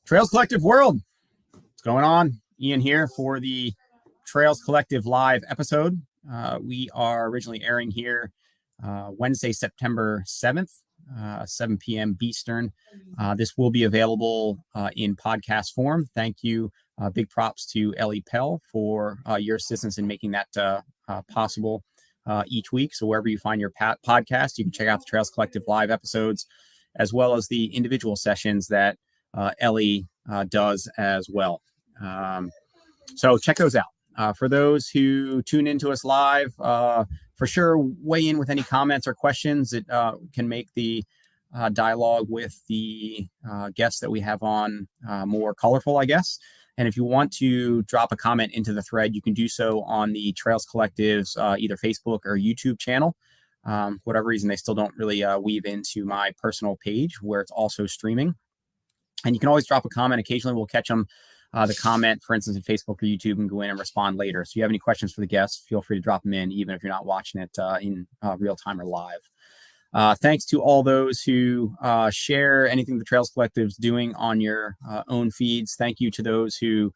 Trails Collective world, what's going on? Ian here for the Trails Collective live episode. We are originally airing here Wednesday, September 7th, 7 p.m. Beastern. This will be available in podcast form. Thank you. Big props to Ellie Pell for your assistance in making that possible each week. So wherever you find your podcast, you can check out the Trails Collective live episodes, as well as the individual sessions that Ellie does as well. So check those out. For those who tune into us live, for sure, weigh in with any comments or questions. It can make the dialogue with the guests that we have on more colorful, I guess. And if you want to drop a comment into the thread, you can do so on the Trails Collective's either Facebook or YouTube channel. For whatever reason, they still don't really weave into my personal page where it's also streaming. And you can always drop a comment. Occasionally, we'll catch them, the comment, for instance, in Facebook or YouTube, and go in and respond later. So if you have any questions for the guests, feel free to drop them in, even if you're not watching it in real time or live. Thanks to all those who share anything the Trails Collective is doing on your own feeds. Thank you to those who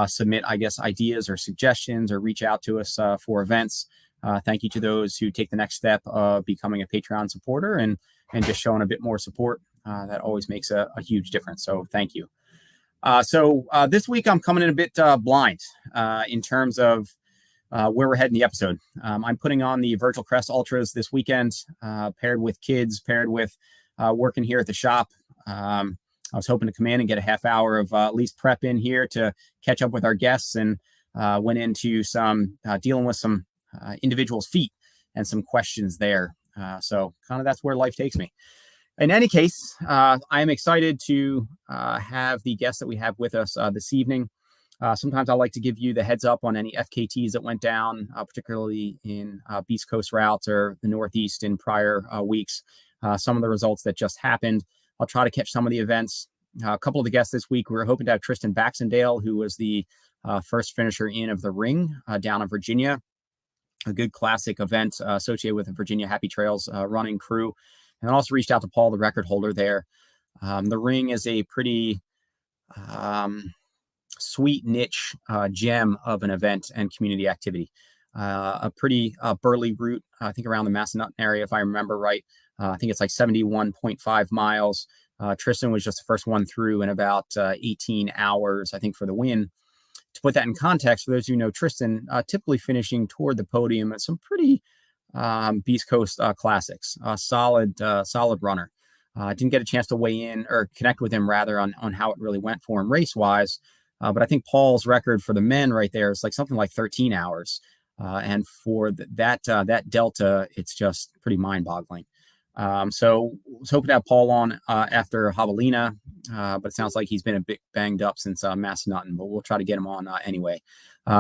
submit, I guess, ideas or suggestions or reach out to us for events. Thank you to those who take the next step of becoming a Patreon supporter and just showing a bit more support. That always makes a huge difference. So thank you. So this week I'm coming in a bit blind in terms of where we're heading the episode. I'm putting on the Virtual Crest Ultras this weekend, paired with kids, paired with working here at the shop. I was hoping to come in and get a half hour of at least prep in here to catch up with our guests, and went into some dealing with some individuals' feet and some questions there. So kind of that's where life takes me. In any case, I am excited to have the guests that we have with us this evening. Sometimes I like to give you the heads up on any FKTs that went down, particularly in Beast Coast routes or the Northeast in prior weeks. Some of the results that just happened. I'll try to catch some of the events. A couple of the guests this week, we were hoping to have Tristan Baxendale, who was the first finisher in of the Ring down in Virginia. A good classic event associated with the Virginia Happy Trails running crew. And also reached out to Paul, the record holder there. The Ring is a pretty sweet niche gem of an event and community activity. A pretty burly route, I think around the Massanutten area, if I remember right. I think it's like 71.5 miles. Tristan was just the first one through in about 18 hours, I think, for the win. To put that in context, for those who know Tristan, typically finishing toward the podium at some pretty Beast Coast classics. Solid runner. Didn't get a chance to weigh in or connect with him rather on how it really went for him race wise. But I think Paul's record for the men right there is like something like 13 hours. And for that delta, it's just pretty mind boggling. So I was hoping to have Paul on after Javelina, but it sounds like he's been a bit banged up since Massanutten, but we'll try to get him on anyway.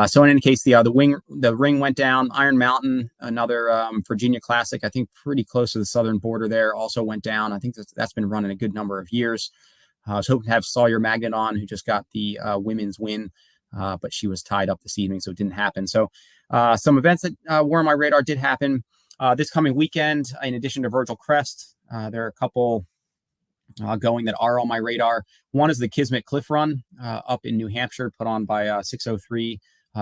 So in any case, the Ring went down. Iron Mountain, another Virginia classic, I think pretty close to the southern border there, also went down. I think that's been running a good number of years. I was hoping to have Sawyer Magnet on, who just got the women's win, but she was tied up this evening, so it didn't happen. So some events that were on my radar did happen. This coming weekend, in addition to Virgil Crest, there are a couple going that are on my radar. One is the Kismet Cliff Run up in New Hampshire, put on by 603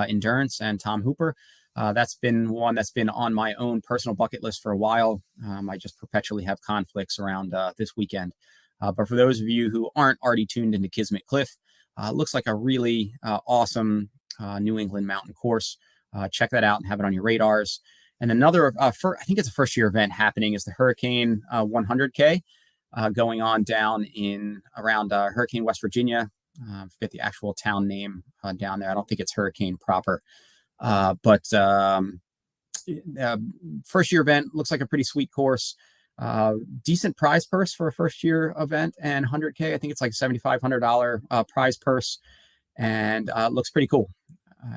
Endurance and Tom Hooper. That's been one that's been on my own personal bucket list for a while. I just perpetually have conflicts around this weekend. But for those of you who aren't already tuned into Kismet Cliff, looks like a really awesome New England mountain course. Check that out and have it on your radars. And another, I think it's a first-year event happening, is the Hurricane 100K going on down in around Hurricane, West Virginia. I forget the actual town name down there. I don't think it's Hurricane proper. But first-year event, looks like a pretty sweet course. Decent prize purse for a first-year event, and 100K, I think it's like $7,500 prize purse, and looks pretty cool.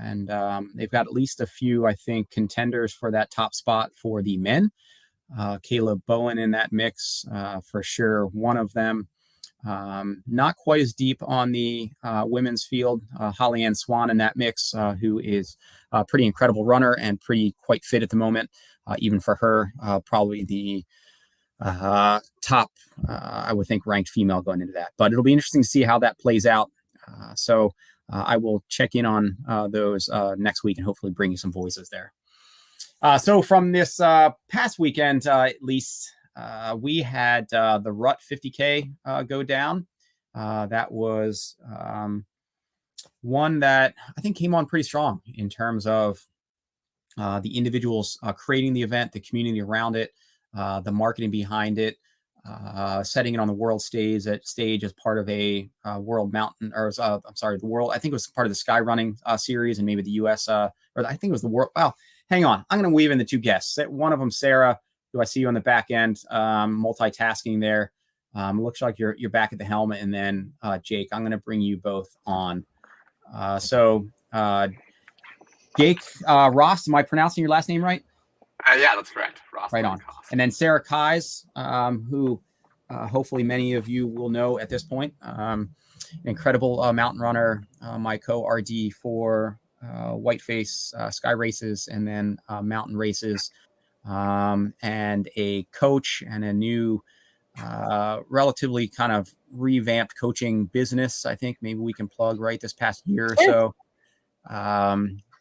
And they've got at least a few, I think, contenders for that top spot for the men. Caleb Bowen in that mix, for sure. One of them, not quite as deep on the women's field. Holly Ann Swan in that mix, who is a pretty incredible runner and quite fit at the moment. Even for her, probably the top, I would think, ranked female going into that. But it'll be interesting to see how that plays out. So I will check in on those next week and hopefully bring you some voices there. So from this past weekend, at least, we had the Rut 50K go down. That was one that I think came on pretty strong in terms of the individuals creating the event, the community around it, the marketing behind it, setting it on the world stage as part of a world mountain, or the world, I think it was part of the sky running series, and maybe the US, or I think it was the world. Well, hang on. I'm going to weave in the two guests. One of them, Sarah, who I see you on the back end, multitasking there. Looks like you're back at the helmet. And then Jake, I'm going to bring you both on. Jake Rost, am I pronouncing your last name right? Yeah, that's correct. Rost. Right on. And then Sarah Keyes, who hopefully many of you will know at this point. Incredible mountain runner, my co-RD for Whiteface Sky Races and then mountain races, and a coach and a new relatively kind of revamped coaching business. I think maybe we can plug right this past year or so.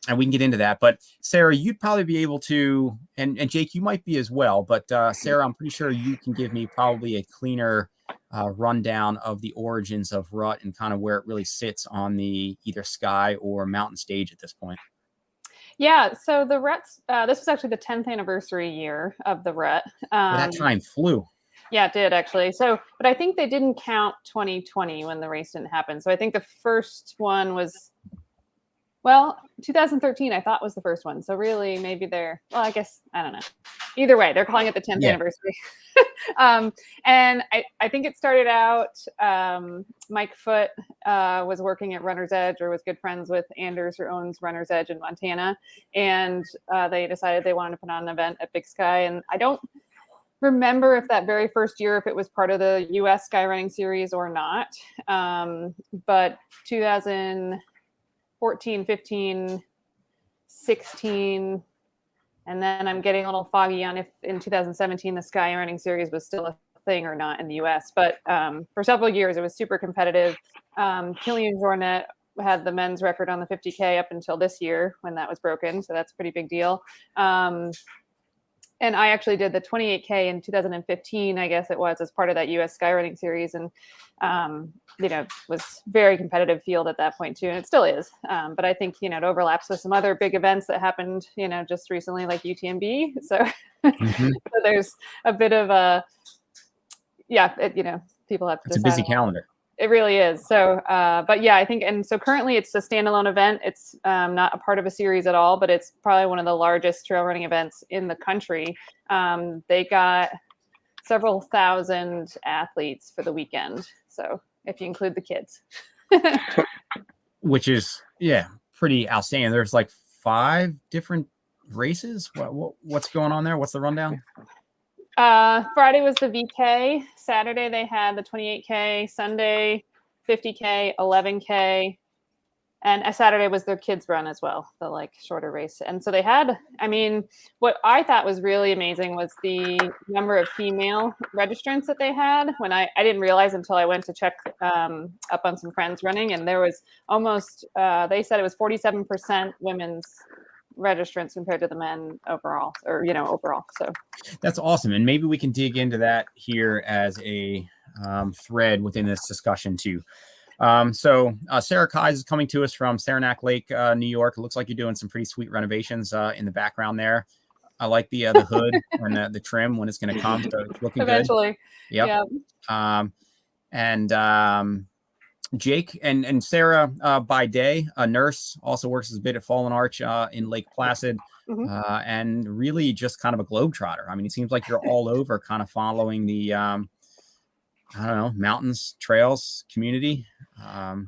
And we can get into that. But Sarah, you'd probably be able to, and Jake, you might be as well. But Sarah, I'm pretty sure you can give me probably a cleaner rundown of the origins of Rut and kind of where it really sits on the either sky or mountain stage at this point. Yeah, so the Rut's, this was actually the 10th anniversary year of the Rut. That time flew. Yeah, it did actually. So, but I think they didn't count 2020 when the race didn't happen. So I think the first one was, well, 2013 I thought was the first one. So really maybe well, I guess, I don't know. Either way, they're calling it the 10th anniversary. And I think it started out, Mike Foote was working at Runner's Edge, or was good friends with Anders, who owns Runner's Edge in Montana. And they decided they wanted to put on an event at Big Sky. And I don't remember if that very first year, if it was part of the US Skyrunning series or not. But 2014, 15, 16, and then I'm getting a little foggy on if in 2017 the Skyrunning series was still a thing or not in the US. But for several years, it was super competitive. Kilian Jornet had the men's record on the 50K up until this year when that was broken. So that's a pretty big deal. And I actually did the 28K in 2015, I guess it was, as part of that US Skyrunning series. And, was very competitive field at that point too. And it still is. But I think, it overlaps with some other big events that happened, just recently, like UTMB. So, so there's a bit of a, people have to It's a busy calendar. It really is. So, but yeah, I think, and so currently it's a standalone event. It's not a part of a series at all, but it's probably one of the largest trail running events in the country. They got several thousand athletes for the weekend. So if you include the kids. Which is, pretty outstanding. There's like 5 different races. What's going on there? What's the rundown? Friday was the VK. Saturday they had the 28K. Sunday 50K, 11K, and Saturday was their kids run as well, the shorter race. And so they had, what I thought was really amazing was the number of female registrants that they had. When I didn't realize until I went to check up on some friends running, and there was almost they said it was 47% women's registrants compared to the men overall, overall. So that's awesome. And maybe we can dig into that here as a thread within this discussion too. So Sarah Keyes is coming to us from Saranac Lake, New York. It looks like you're doing some pretty sweet renovations in the background there. I like the hood and the trim when it's going to come. So it's looking eventually. Good. Yep. And Jake and Sarah by day, a nurse, also works as a bit at Fallen Arch in Lake Placid, and really just kind of a globetrotter. It seems like you're all over, kind of following the mountains, trails, community. I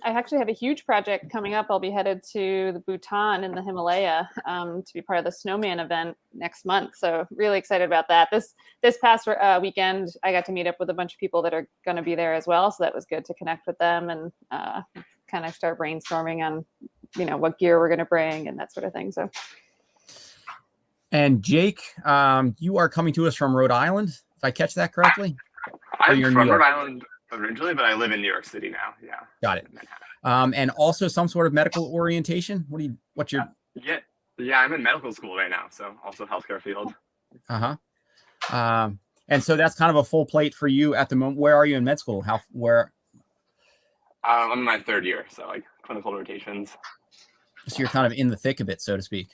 actually have a huge project coming up. I'll be headed to the Bhutan in the Himalaya to be part of the Snowman event next month. So really excited about that. This past weekend, I got to meet up with a bunch of people that are going to be there as well. So that was good to connect with them and kind of start brainstorming on, what gear we're going to bring and that sort of thing. So. And Jake, you are coming to us from Rhode Island. Did I catch that correctly? I'm you're in from New York? Rhode Island originally, but I live in New York City now. Yeah. Got it. And also some sort of medical orientation. What's your? Yeah, I'm in medical school right now, so also healthcare field. And so that's kind of a full plate for you at the moment. Where are you in med school? Where? I'm in my third year, so like clinical rotations. So you're kind of in the thick of it, so to speak.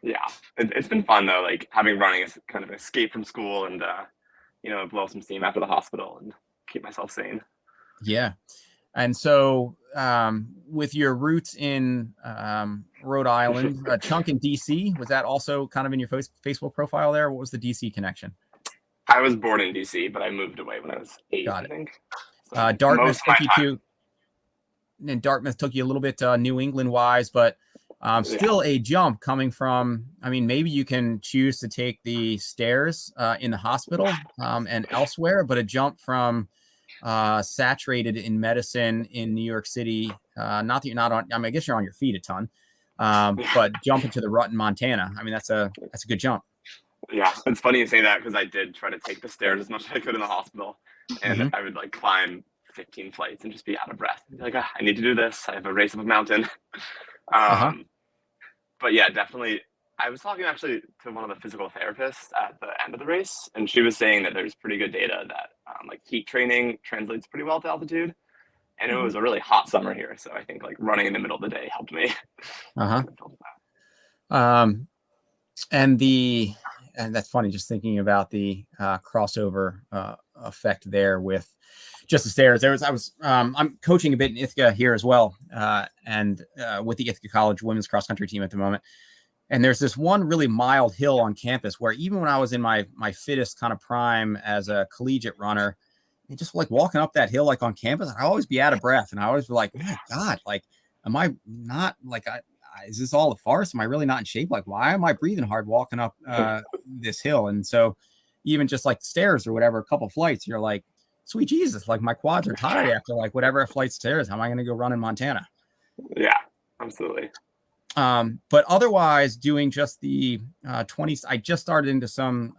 Yeah, it's been fun though, like having running is kind of an escape from school and blow some steam after the hospital and keep myself sane. Yeah. And so with your roots in Rhode Island, a chunk in DC, was that also kind of in your Facebook profile there? What was the DC connection? I was born in DC, but I moved away when I was 8, Got it. I think. So Dartmouth took you a little bit New England wise, but still a jump coming from, I mean, maybe you can choose to take the stairs in the hospital and elsewhere, but a jump from saturated in medicine in New York City. Not that you're not on, I mean, I guess you're on your feet a ton, but jumping to the rut in Montana. I mean, that's a good jump. Yeah, it's funny you say that because I did try to take the stairs as much as I could in the hospital, and I would like climb 15 flights and just be out of breath. Be like, I need to do this. I have a race up a mountain. But yeah, definitely. I was talking actually to one of the physical therapists at the end of the race, and she was saying that there's pretty good data that like heat training translates pretty well to altitude. And it was a really hot summer here, so I think like running in the middle of the day helped me. And that's funny, just thinking about the crossover effect there with just the stairs. I'm coaching a bit in Ithaca here as well, and with the Ithaca College women's cross country team at the moment. And there's this one really mild hill on campus where even when I was in my fittest kind of prime as a collegiate runner, and just like walking up that hill like on campus, I'd always be out of breath, and I always be like, my God, like, am I not like is this all a farce? Am I really not in shape? Like, why am I breathing hard walking up this hill? And so even just like the stairs or whatever, a couple flights, you're like, sweet Jesus, like my quads are tired after like whatever flight stairs. How am I going to go run in Montana? Yeah, absolutely. But otherwise doing just the 20s, I just started into some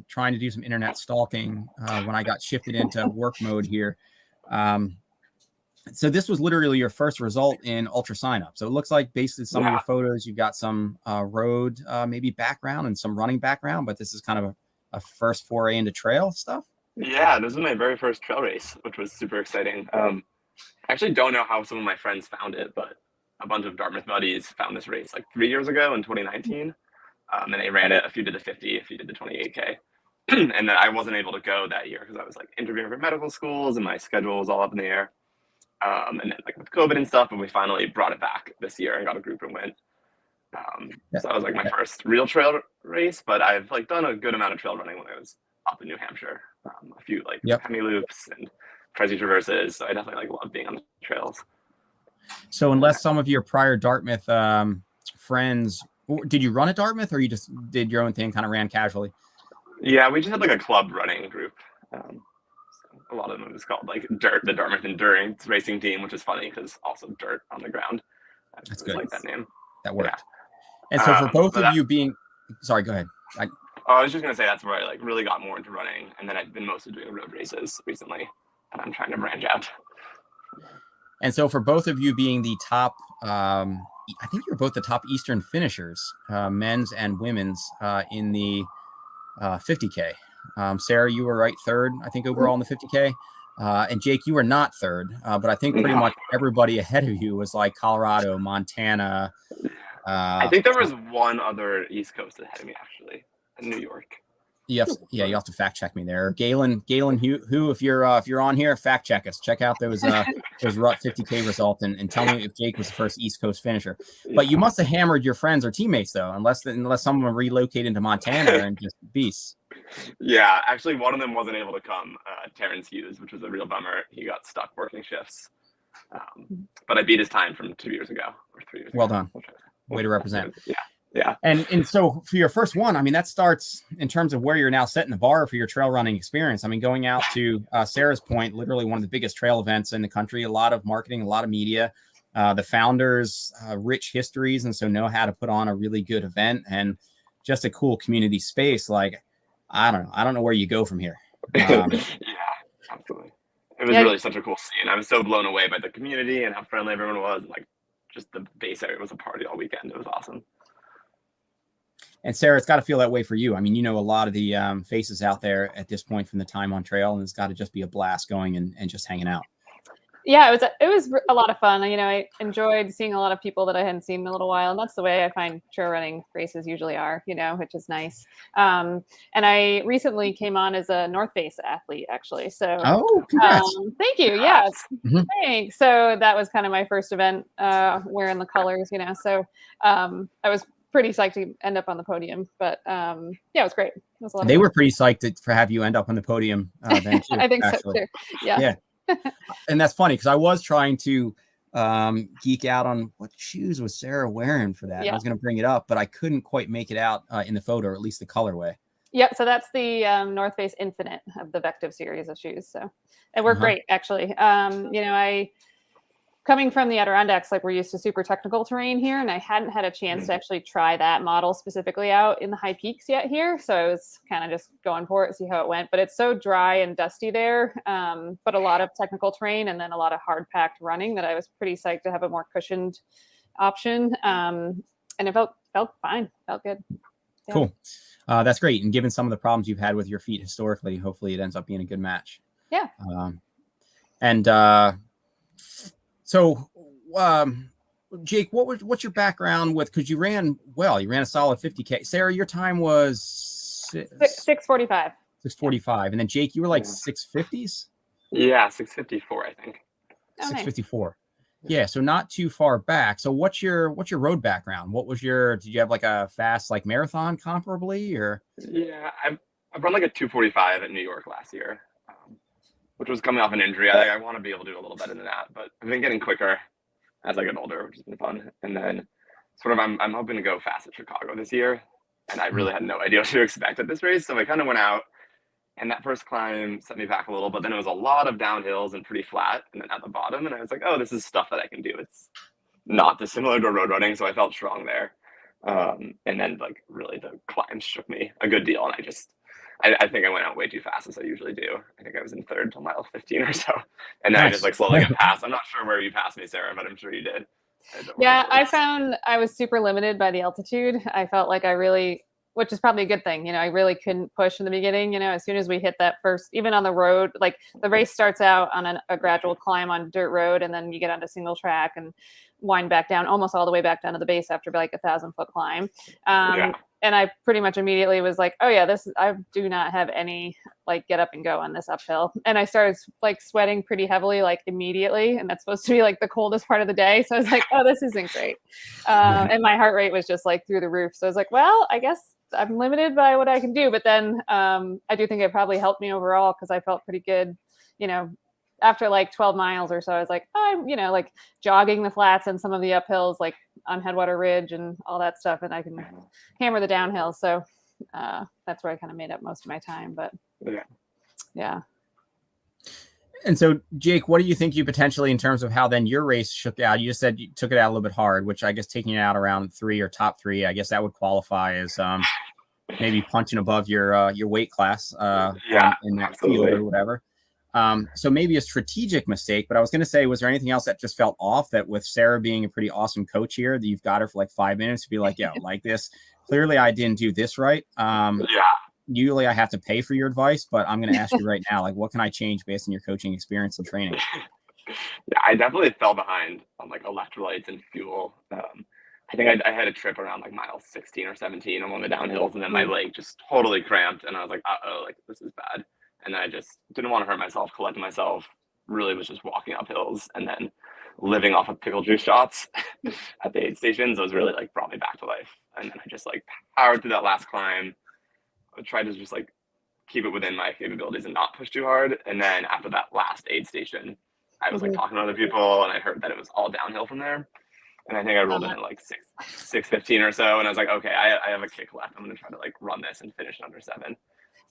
trying to do some internet stalking when I got shifted into work mode here. So this was literally your first result in ultra sign up. So it looks like basically some of your photos, you've got some road maybe background and some running background, but this is kind of a first foray into trail stuff. Yeah, this was my very first trail race, which was super exciting. I actually don't know how some of my friends found it, but a bunch of Dartmouth buddies found this race like 3 years ago in 2019. And they ran it. A few did the 50, a few did the 28K. And then I wasn't able to go that year because I was like interviewing for medical schools and my schedule was all up in the air. And then like with COVID and stuff, and we finally brought it back this year and got a group and went. So that was like my first real trail race, but I've like done a good amount of trail running when I was up in New Hampshire. A few like hemi loops and Prezi traverses. So I definitely like love being on the trails. So unless some of your prior Dartmouth friends, did you run at Dartmouth or you just did your own thing, kind of ran casually? Yeah, we just had like a club running group. A lot of them is called like Dirt, the Dartmouth Endurance Racing Team, which is funny because also dirt on the ground. That's good. Like that name. That worked. Yeah. And so for both of you being, sorry, go ahead. I was just gonna say that's where I like really got more into running, and then I've been mostly doing road races recently, and I'm trying to branch out. And so for both of you being the top, I think you're both the top Eastern finishers, men's and women's, in the 50K. Sarah, you were right third, I think, overall in the 50K. And Jake, you were not third, but I think pretty much everybody ahead of you was like Colorado, Montana. I think there was one other East Coast ahead of me, actually, in New York. You have to fact check me there. Galen, who if you're on here, fact check us. Check out those Rut 50K results and tell me if Jake was the first East Coast finisher. But you must have hammered your friends or teammates though, unless someone relocated to Montana and just beasts. Yeah, actually, one of them wasn't able to come. Terrence Hughes, which was a real bummer. He got stuck working shifts. But I beat his time from 2 years ago or 3 years. Well ago. done. Way to represent. Yeah. And so for your first one, I mean, that starts in terms of where you're now setting the bar for your trail running experience. I mean, going out to Sarah's point, literally one of the biggest trail events in the country, a lot of marketing, a lot of media, the founders, rich histories, and so know how to put on a really good event. And just a cool community space. Like, I don't know where you go from here. Yeah, absolutely. It was Yeah. really such a cool scene. I was so blown away by the community and how friendly everyone was. Like, just the base area was a party all weekend. It was awesome. And Sarah, it's got to feel that way for you. I mean, you know, a lot of the faces out there at this point from the time on trail, and it's got to just be a blast going and just hanging out. Yeah, it was a lot of fun. You know, I enjoyed seeing a lot of people that I hadn't seen in a little while, and that's the way I find trail running races usually are, you know, which is nice. And I recently came on as a North Face athlete, actually. So, congrats. Thank you. Yeah, Mhm. thanks. So that was kind of my first event wearing the colors, you know. So I was pretty psyched to end up on the podium, but yeah, it was great. It was a lot of They fun. were pretty psyched to have you end up on the podium then too. I think actually. so too. Yeah. And that's funny because I was trying to geek out on what shoes was Sarah wearing for that. Yeah. I was going to bring it up, but I couldn't quite make it out in the photo, or at least the colorway. Yep. So that's the North Face Infinite of the Vective series of shoes. So it worked great, actually. You know, coming from the Adirondacks, like we're used to super technical terrain here, and I hadn't had a chance to actually try that model specifically out in the high peaks yet here. So I was kind of just going for it, see how it went. But it's so dry and dusty there, but a lot of technical terrain and then a lot of hard packed running that I was pretty psyched to have a more cushioned option. And it felt fine, felt good. Yeah. Cool. That's great. And given some of the problems you've had with your feet historically, hopefully it ends up being a good match. Yeah. So, Jake, what's your background with? Because you ran a solid 50K. Sarah, your time was 6:45. 6:45, and then Jake, you were like 6:50s. Yeah, 6:54, I think. 6:54. Yeah, so not too far back. So what's your road background? Did you have like a fast like marathon comparably, or? Yeah, I've run like a 2:45 at New York last year, which was coming off an injury. I want to be able to do a little better than that, but I've been getting quicker as I get older, which has been fun. And then sort of I'm hoping to go fast at Chicago this year, and I really had no idea what to expect at this race. So I kind of went out, and that first climb set me back a little, but then it was a lot of downhills and pretty flat, and then at the bottom, and I was like, oh, this is stuff that I can do. It's not dissimilar to road running, so I felt strong there. And then like really the climbs shook me a good deal, and I think I went out way too fast as I usually do. I think I was in third till mile 15 or so. And then I just like slowly got past. I'm not sure where you passed me, Sarah, but I'm sure you did. Yeah, I found I was super limited by the altitude. I felt like which is probably a good thing. You know, I really couldn't push in the beginning. You know, as soon as we hit that first, even on the road, like the race starts out on a gradual climb on dirt road, and then you get onto single track and wind back down almost all the way back down to the base after like 1,000-foot climb. And I pretty much immediately was like, oh yeah, I do not have any like get up and go on this uphill. And I started like sweating pretty heavily, like immediately. And that's supposed to be like the coldest part of the day. So I was like, oh, this isn't great. And my heart rate was just like through the roof. So I was like, well, I guess I'm limited by what I can do. But then I do think it probably helped me overall because I felt pretty good, you know, after like 12 miles or so. I was like, I'm, you know, like jogging the flats and some of the uphills, like on Headwater Ridge and all that stuff. And I can hammer the downhill. So that's where I kind of made up most of my time. But yeah. And so, Jake, what do you think you potentially, in terms of how then your race shook out? You just said you took it out a little bit hard, which I guess taking it out around 3 or top 3, I guess that would qualify as maybe punching above your weight class in that field or whatever. So maybe a strategic mistake, but I was going to say, was there anything else that just felt off, that with Sarah being a pretty awesome coach here, that you've got her for like 5 minutes to be like, yeah, like this, clearly I didn't do this right. Usually I have to pay for your advice, but I'm going to ask you right now, like, what can I change based on your coaching experience and training? Yeah, I definitely fell behind on like electrolytes and fuel. I think I had a trip around like mile 16 or 17 on one of the downhills, and then my leg just totally cramped, and I was like, uh-oh, like this is bad. And I just didn't want to hurt myself, collected myself, really was just walking up hills and then living off of pickle juice shots at the aid stations. It was really like brought me back to life. And then I just like powered through that last climb. I tried to just like keep it within my capabilities and not push too hard. And then after that last aid station, I was like talking to other people, and I heard that it was all downhill from there. And I think I rolled in at like 6:15 or so. And I was like, okay, I have a kick left. I'm going to try to like run this and finish under 7.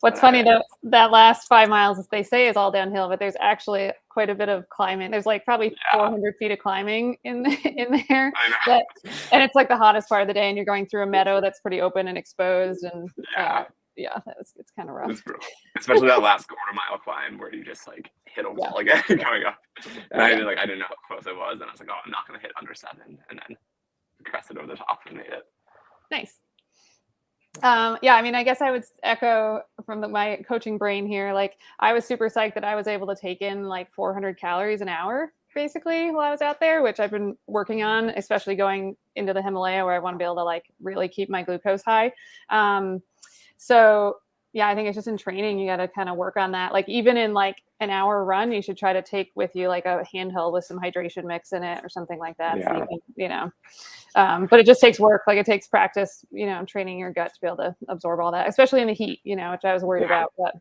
What's funny though, that last 5 miles, they say is all downhill, but there's actually quite a bit of climbing. There's like probably 400 feet of climbing in there. And it's like the hottest part of the day, and you're going through a meadow that's pretty open and exposed, and it's kind of rough. It's brutal. Especially that last quarter-mile climb where you just like hit a wall again going up. And I didn't know how close it was, and I was like, oh, I'm not gonna hit under 7, and then crested over the top and made it. Nice. I mean, I guess I would echo from my coaching brain here. Like, I was super psyched that I was able to take in like 400 calories an hour basically while I was out there, which I've been working on, especially going into the Himalaya where I want to be able to like really keep my glucose high. So yeah, I think it's just in training, you got to kind of work on that. Like even in like an hour run, you should try to take with you like a handheld with some hydration mix in it or something like that. Yeah. So you can, but it just takes work. Like it takes practice, training your gut to be able to absorb all that, especially in the heat, which I was worried about. But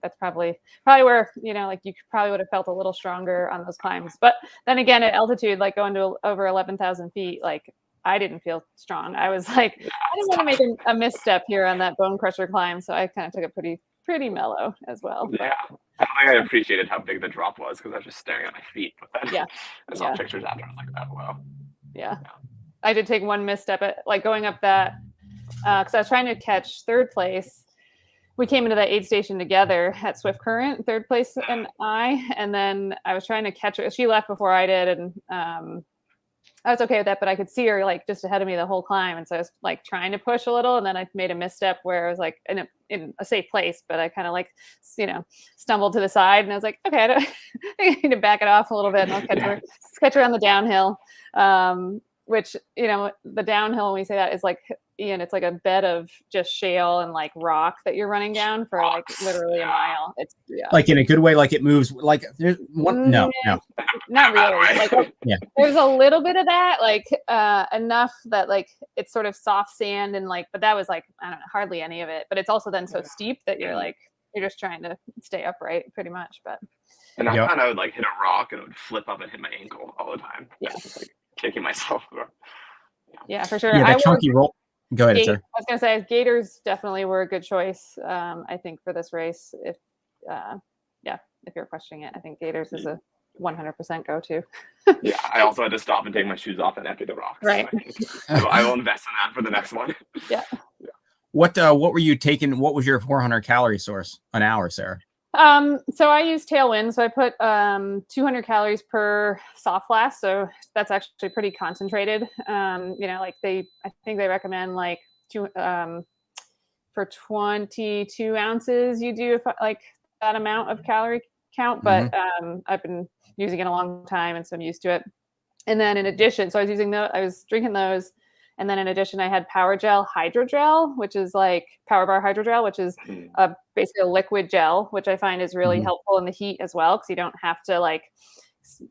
that's probably where, like you probably would have felt a little stronger on those climbs. But then again, at altitude, like going to over 11,000 feet, like I didn't feel strong. I was like, I didn't want to make a misstep here on that bone crusher climb. So I kind of took it pretty mellow as well. Yeah. I don't think I appreciated how big the drop was because I was just staring at my feet. But then I saw pictures after. I was like, oh, wow. Yeah. I did take one misstep at like going up that because I was trying to catch third place. We came into that aid station together at Swift Current, third place and then I was trying to catch her. She left before I did, and I was okay with that, but I could see her like just ahead of me the whole climb. And so I was like trying to push a little, and then I made a misstep where I was like in a safe place, but I kind of like, stumbled to the side, and I was like, okay, I need to back it off a little bit, and I'll catch her on the downhill. Which, the downhill, when we say that, is like, Ian, it's like a bed of just shale and like rock that you're running down for like literally a mile. It's like in a good way, like it moves like there's one. No, not really. Like, there's a little bit of that, like enough that like it's sort of soft sand and like, but that was like, I don't know, hardly any of it. But it's also then so steep that you're like, you're just trying to stay upright pretty much. But and I kind of would like hit a rock and it would flip up and hit my ankle all the time. Yeah. Just like kicking myself. Yeah, for sure. Yeah, that chunky roll. Go ahead, sir. I was gonna say gaiters definitely were a good choice. I think for this race, if you're questioning it, I think gaiters is a 100% go-to. Yeah, I also had to stop and take my shoes off and empty the rocks. Right. So I will invest in that for the next one. Yeah. What were you taking? What was your 400 calorie source an hour, Sarah? So I use Tailwind. So I put 200 calories per soft flask. So that's actually pretty concentrated. Like I think they recommend like for 22 ounces, you do like that amount of calorie count. But I've been using it a long time, and so I'm used to it. And then in addition, so I was drinking those. And then in addition, I had Gel Hydrogel, which is like Power Bar Hydrogel, which is basically a liquid gel, which I find is really helpful in the heat as well, because you don't have to like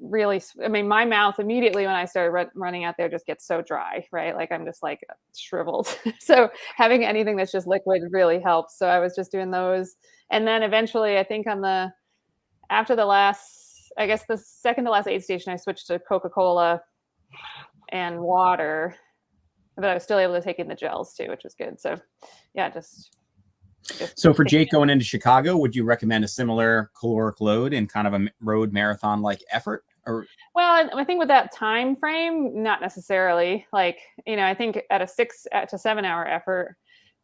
really, my mouth immediately when I started running out there just gets so dry, right? Like I'm just like shriveled. So having anything that's just liquid really helps. So I was just doing those. And then eventually, I think after the second to last aid station, I switched to Coca-Cola and water. But I was still able to take in the gels too, which was good. So yeah, so for Jake going into Chicago, would you recommend a similar caloric load in kind of a road marathon like effort? Or well, I think with that time frame, not necessarily. Like, I think at a 6 to 7 hour effort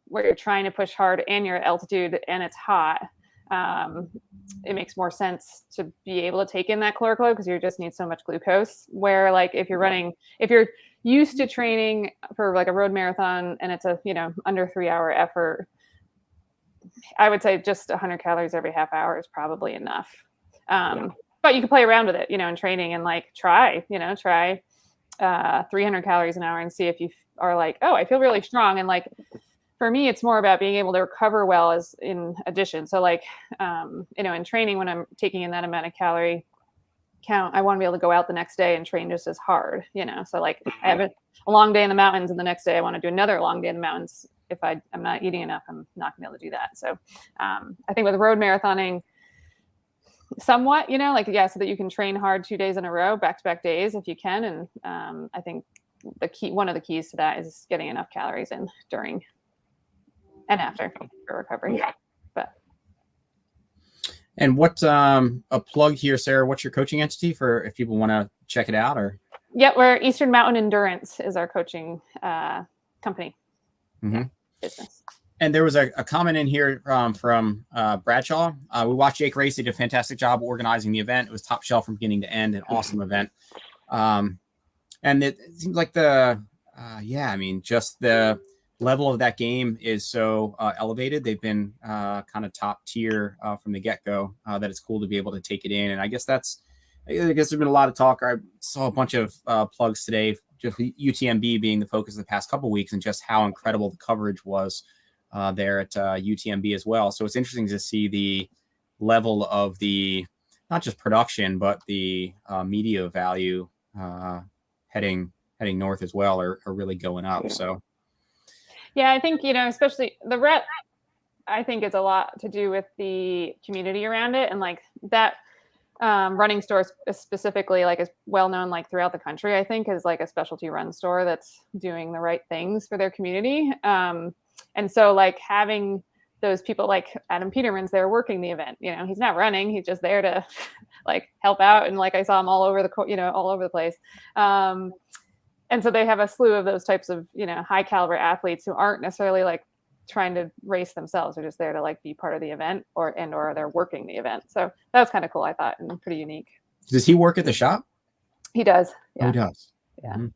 where you're trying to push hard and you're at altitude and it's hot, it makes more sense to be able to take in that caloric load because you just need so much glucose. Where like if you're used to training for like a road marathon and it's a under 3 hour effort, I would say just 100 calories every half hour is probably enough. But you can play around with it, in training and like try 300 calories an hour and see if you are like, oh, I feel really strong. And like for me, it's more about being able to recover well as in addition. So like, in training, when I'm taking in that amount of calorie count, I want to be able to go out the next day and train just as hard, So like I have a long day in the mountains and the next day I want to do another long day in the mountains. If I'm not eating enough, I'm not gonna be able to do that. So I think with road marathoning, somewhat, so that you can train hard 2 days in a row, back-to-back days if you can. And I think one of the keys to that is getting enough calories in during. and after for recovery. Yeah. But And what a plug here, Sarah? What's your coaching entity for if people want to check it out? Or yeah, we're Eastern Mountain Endurance is our coaching company. Business. And there was a comment in here from Bradshaw. We watched Jake race. He did a fantastic job organizing the event. It was top shelf from beginning to end, an awesome event. And it seems like just the level of that game is so elevated. They've been kind of top tier from the get-go that it's cool to be able to take it in. And I guess there's been a lot of talk. I saw a bunch of plugs today, just UTMB being the focus of the past couple of weeks and just how incredible the coverage was there at UTMB as well. So it's interesting to see the level of the, not just production, but the media value heading north as well are really going up. So yeah, I think, especially the rep, I think it's a lot to do with the community around it. And like that running store specifically, like is well known like throughout the country, I think is like a specialty run store that's doing the right things for their community. And so like having those people like Adam Peterman's there working the event, he's not running, he's just there to like help out. And like I saw him all over the place. And so they have a slew of those types of, high caliber athletes who aren't necessarily like trying to race themselves. They're just there to like be part of the event or they're working the event. So that was kind of cool, I thought, and pretty unique. Does he work at the shop? He does. Yeah. Oh, he does. Yeah. Mm-hmm.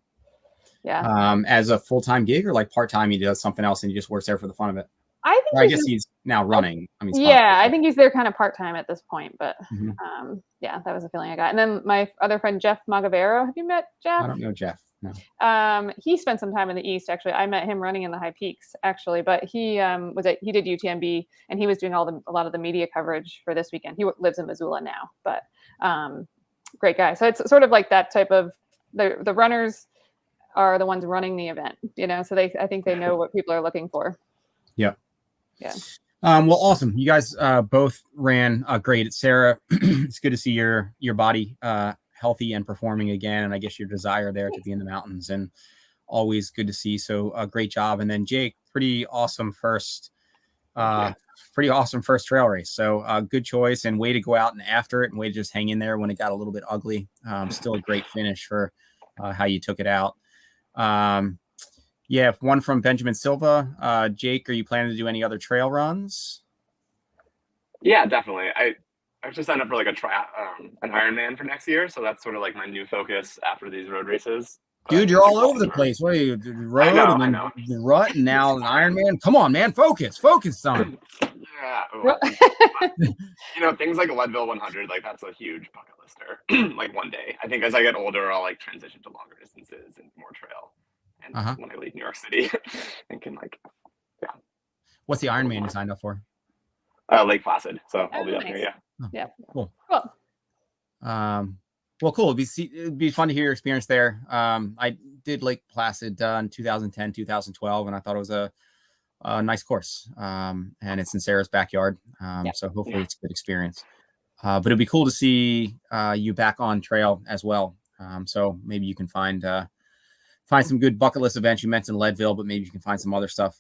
Yeah. As a full-time gig or like part-time, he does something else and he just works there for the fun of it? I guess he's now running. I think he's there kind of part-time at this point, but that was the feeling I got. And then my other friend, Jeff Mogavero, have you met Jeff? I don't know Jeff. No. He spent some time in the East, actually. I met him running in the high peaks, actually, but he did UTMB and he was doing a lot of the media coverage for this weekend. He lives in Missoula now, but great guy. So it's sort of like that type of the runners are the ones running the event, so I think they know what people are looking for. Yeah. Yeah. Well, awesome. You guys both ran great. Sarah, it's good to see your body healthy and performing again. And I guess your desire there to be in the mountains and always good to see. So great job. And then Jake, pretty awesome first trail race. So good choice and way to go out and after it and way to just hang in there when it got a little bit ugly. Still a great finish for how you took it out. One from Benjamin Silva. Jake, are you planning to do any other trail runs? Yeah, definitely. I actually signed up for like an Ironman for next year, so that's sort of like my new focus after these road races. Dude, you're all over the place. What are you, road and then the rut and now an Ironman? Come on, man, focus, son. Yeah, things like Leadville 100, like that's a huge bucket lister. Like one day, I think as I get older, I'll like transition to longer distances and more trail. And when I leave New York City, thinking like, yeah. What's the Ironman you signed up for? Lake Placid. So I'll be up here. Yeah. Yeah. Cool. Well, cool. It'd be fun to hear your experience there. I did Lake Placid in 2010, 2012, and I thought it was a nice course. And it's in Sarah's backyard. So hopefully it's a good experience. But it'd be cool to see you back on trail as well. So maybe you can find some good bucket list events. You mentioned Leadville, but maybe you can find some other stuff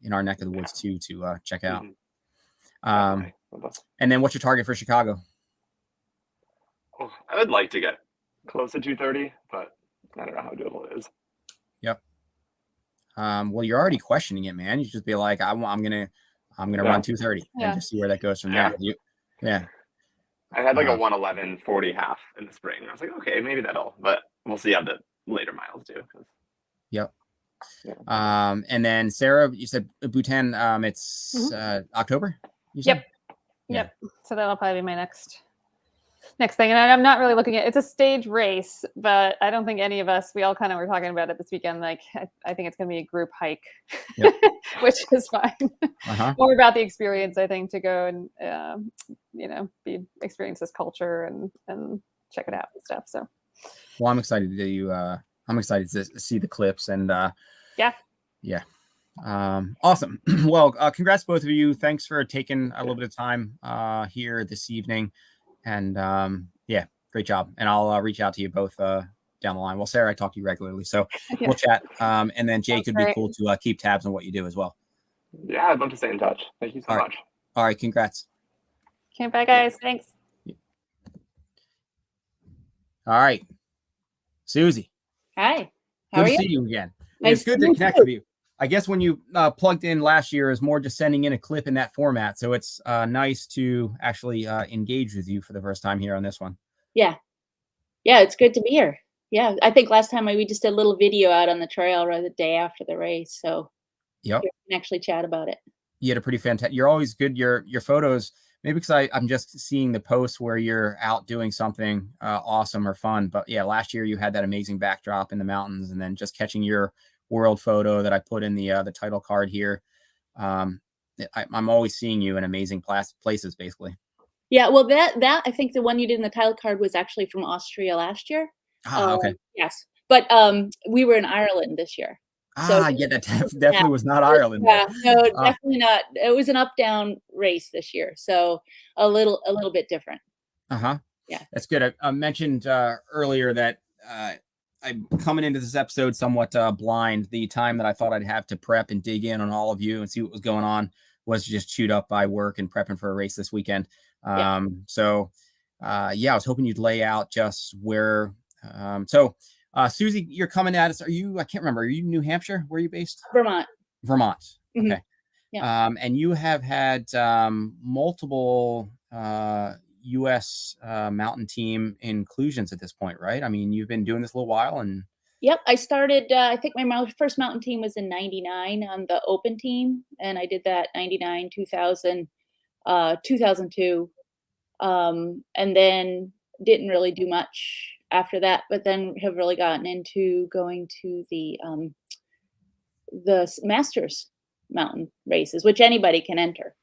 in our neck of the woods too to check out. And then what's your target for Chicago? Oh, I would like to get close to 2:30, but I don't know how doable it is. Yep. Well, you're already questioning it, man. You should just be like, I'm gonna run 2:30 and just see where that goes from there. I had like a 1:11:40 half in the spring. I was like, okay, maybe but we'll see how the later miles do. Yep. Yeah. And then Sarah, you said Bhutan, it's October. You said? Yep. So that'll probably be my next thing. And I'm not really looking at it's a stage race, but I don't think any of us, we all kind of were talking about it this weekend. Like, I think it's going to be a group hike, which is fine. More about the experience, I think, to go and, experience this culture and check it out and stuff. So, well, I'm excited I'm excited to see the clips and, awesome. Well, congrats both of you. Thanks for taking a little bit of time here this evening. And great job. And I'll reach out to you both down the line. Well, Sarah, I talk to you regularly, so we'll chat. And then Jake, it'd be cool to keep tabs on what you do as well. Yeah, I'd love to stay in touch. Thank you so All right. much. All right, congrats. Okay, bye guys. Thanks. All right, Suzy. Hi. How Good are to you? see you again. Nice It's good to to meet connect you. with you. I guess when you plugged in last year, is more just sending in a clip in that format. So it's nice to actually engage with you for the first time here on this one. Yeah. Yeah, it's good to be here. Yeah, I think last time we just did a little video out on the trail right the day after the race, so Yep. we can actually chat about it. You had a pretty fantastic. You're always good. Your photos, maybe because I'm just seeing the posts where you're out doing something awesome or fun. But yeah, last year you had that amazing backdrop in the mountains, and then just catching your world photo that I put in the title card here. I'm always seeing you in amazing places, basically. Yeah, well, that I think the one you did in the title card was actually from Austria last year. Okay. Yes, but we were in Ireland this year. So Yeah, that definitely was not Ireland. yeah, no, definitely not. It was an up-down race this year, so a little bit different. Yeah, that's good. I mentioned earlier that I'm coming into this episode somewhat blind. The time that I thought I'd have to prep and dig in on all of you and see what was going on was just chewed up by work and prepping for a race this weekend. So I was hoping you'd lay out just where. Suzy, you're coming at us. I can't remember. Are you New Hampshire? Where are you based? Vermont. Okay. Mhm. Yeah. And you have had multiple U.S. mountain team inclusions at this point, right? I mean, you've been doing this a little while, and Yep, I started. I think my first mountain team was in '99 on the open team, and I did that '99, 2000, 2002, and then didn't really do much after that. But then have really gotten into going to the Masters mountain races, which anybody can enter,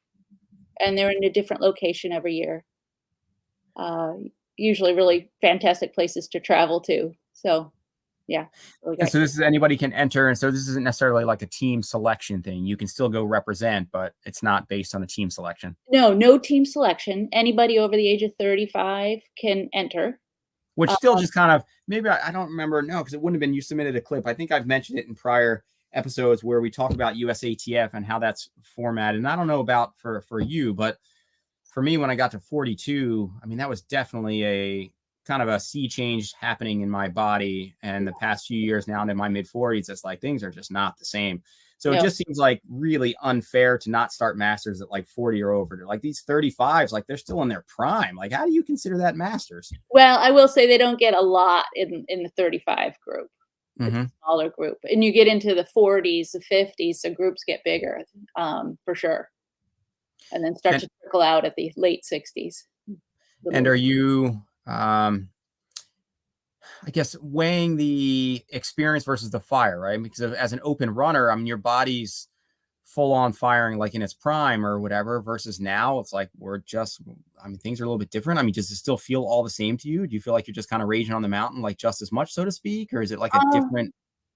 and they're in a different location every year. Usually, really fantastic places to travel to. So. Yeah. Really and so this is anybody can enter, and so this isn't necessarily like a team selection thing. You can still go represent, but it's not based on a team selection. No team selection. Anybody over the age of 35 can enter. Which still just kind of maybe I don't remember because it wouldn't have been you submitted a clip. I think I've mentioned it in prior episodes where we talked about USATF and how that's formatted. And I don't know about for you, but for me when I got to 42, I mean that was definitely a kind of a sea change happening in my body. And the past few years now in my mid 40s, it's like things are just not the same. So it just seems like really unfair to not start masters at like 40 or over. Like these 35s, like they're still in their prime. Like, how do you consider that masters? Well, I will say they don't get a lot in the 35 group. It's a smaller group. And you get into the 40s, the 50s, the groups get bigger for sure. And then start to trickle out at the late 60s. And are you I guess weighing the experience versus the fire, right? Because as an open runner, I mean, your body's full on firing like in its prime or whatever, versus now it's like things are a little bit different. I mean, does it still feel all the same to you? Do you feel like you're just kind of raging on the mountain like just as much, so to speak? Or is it like a different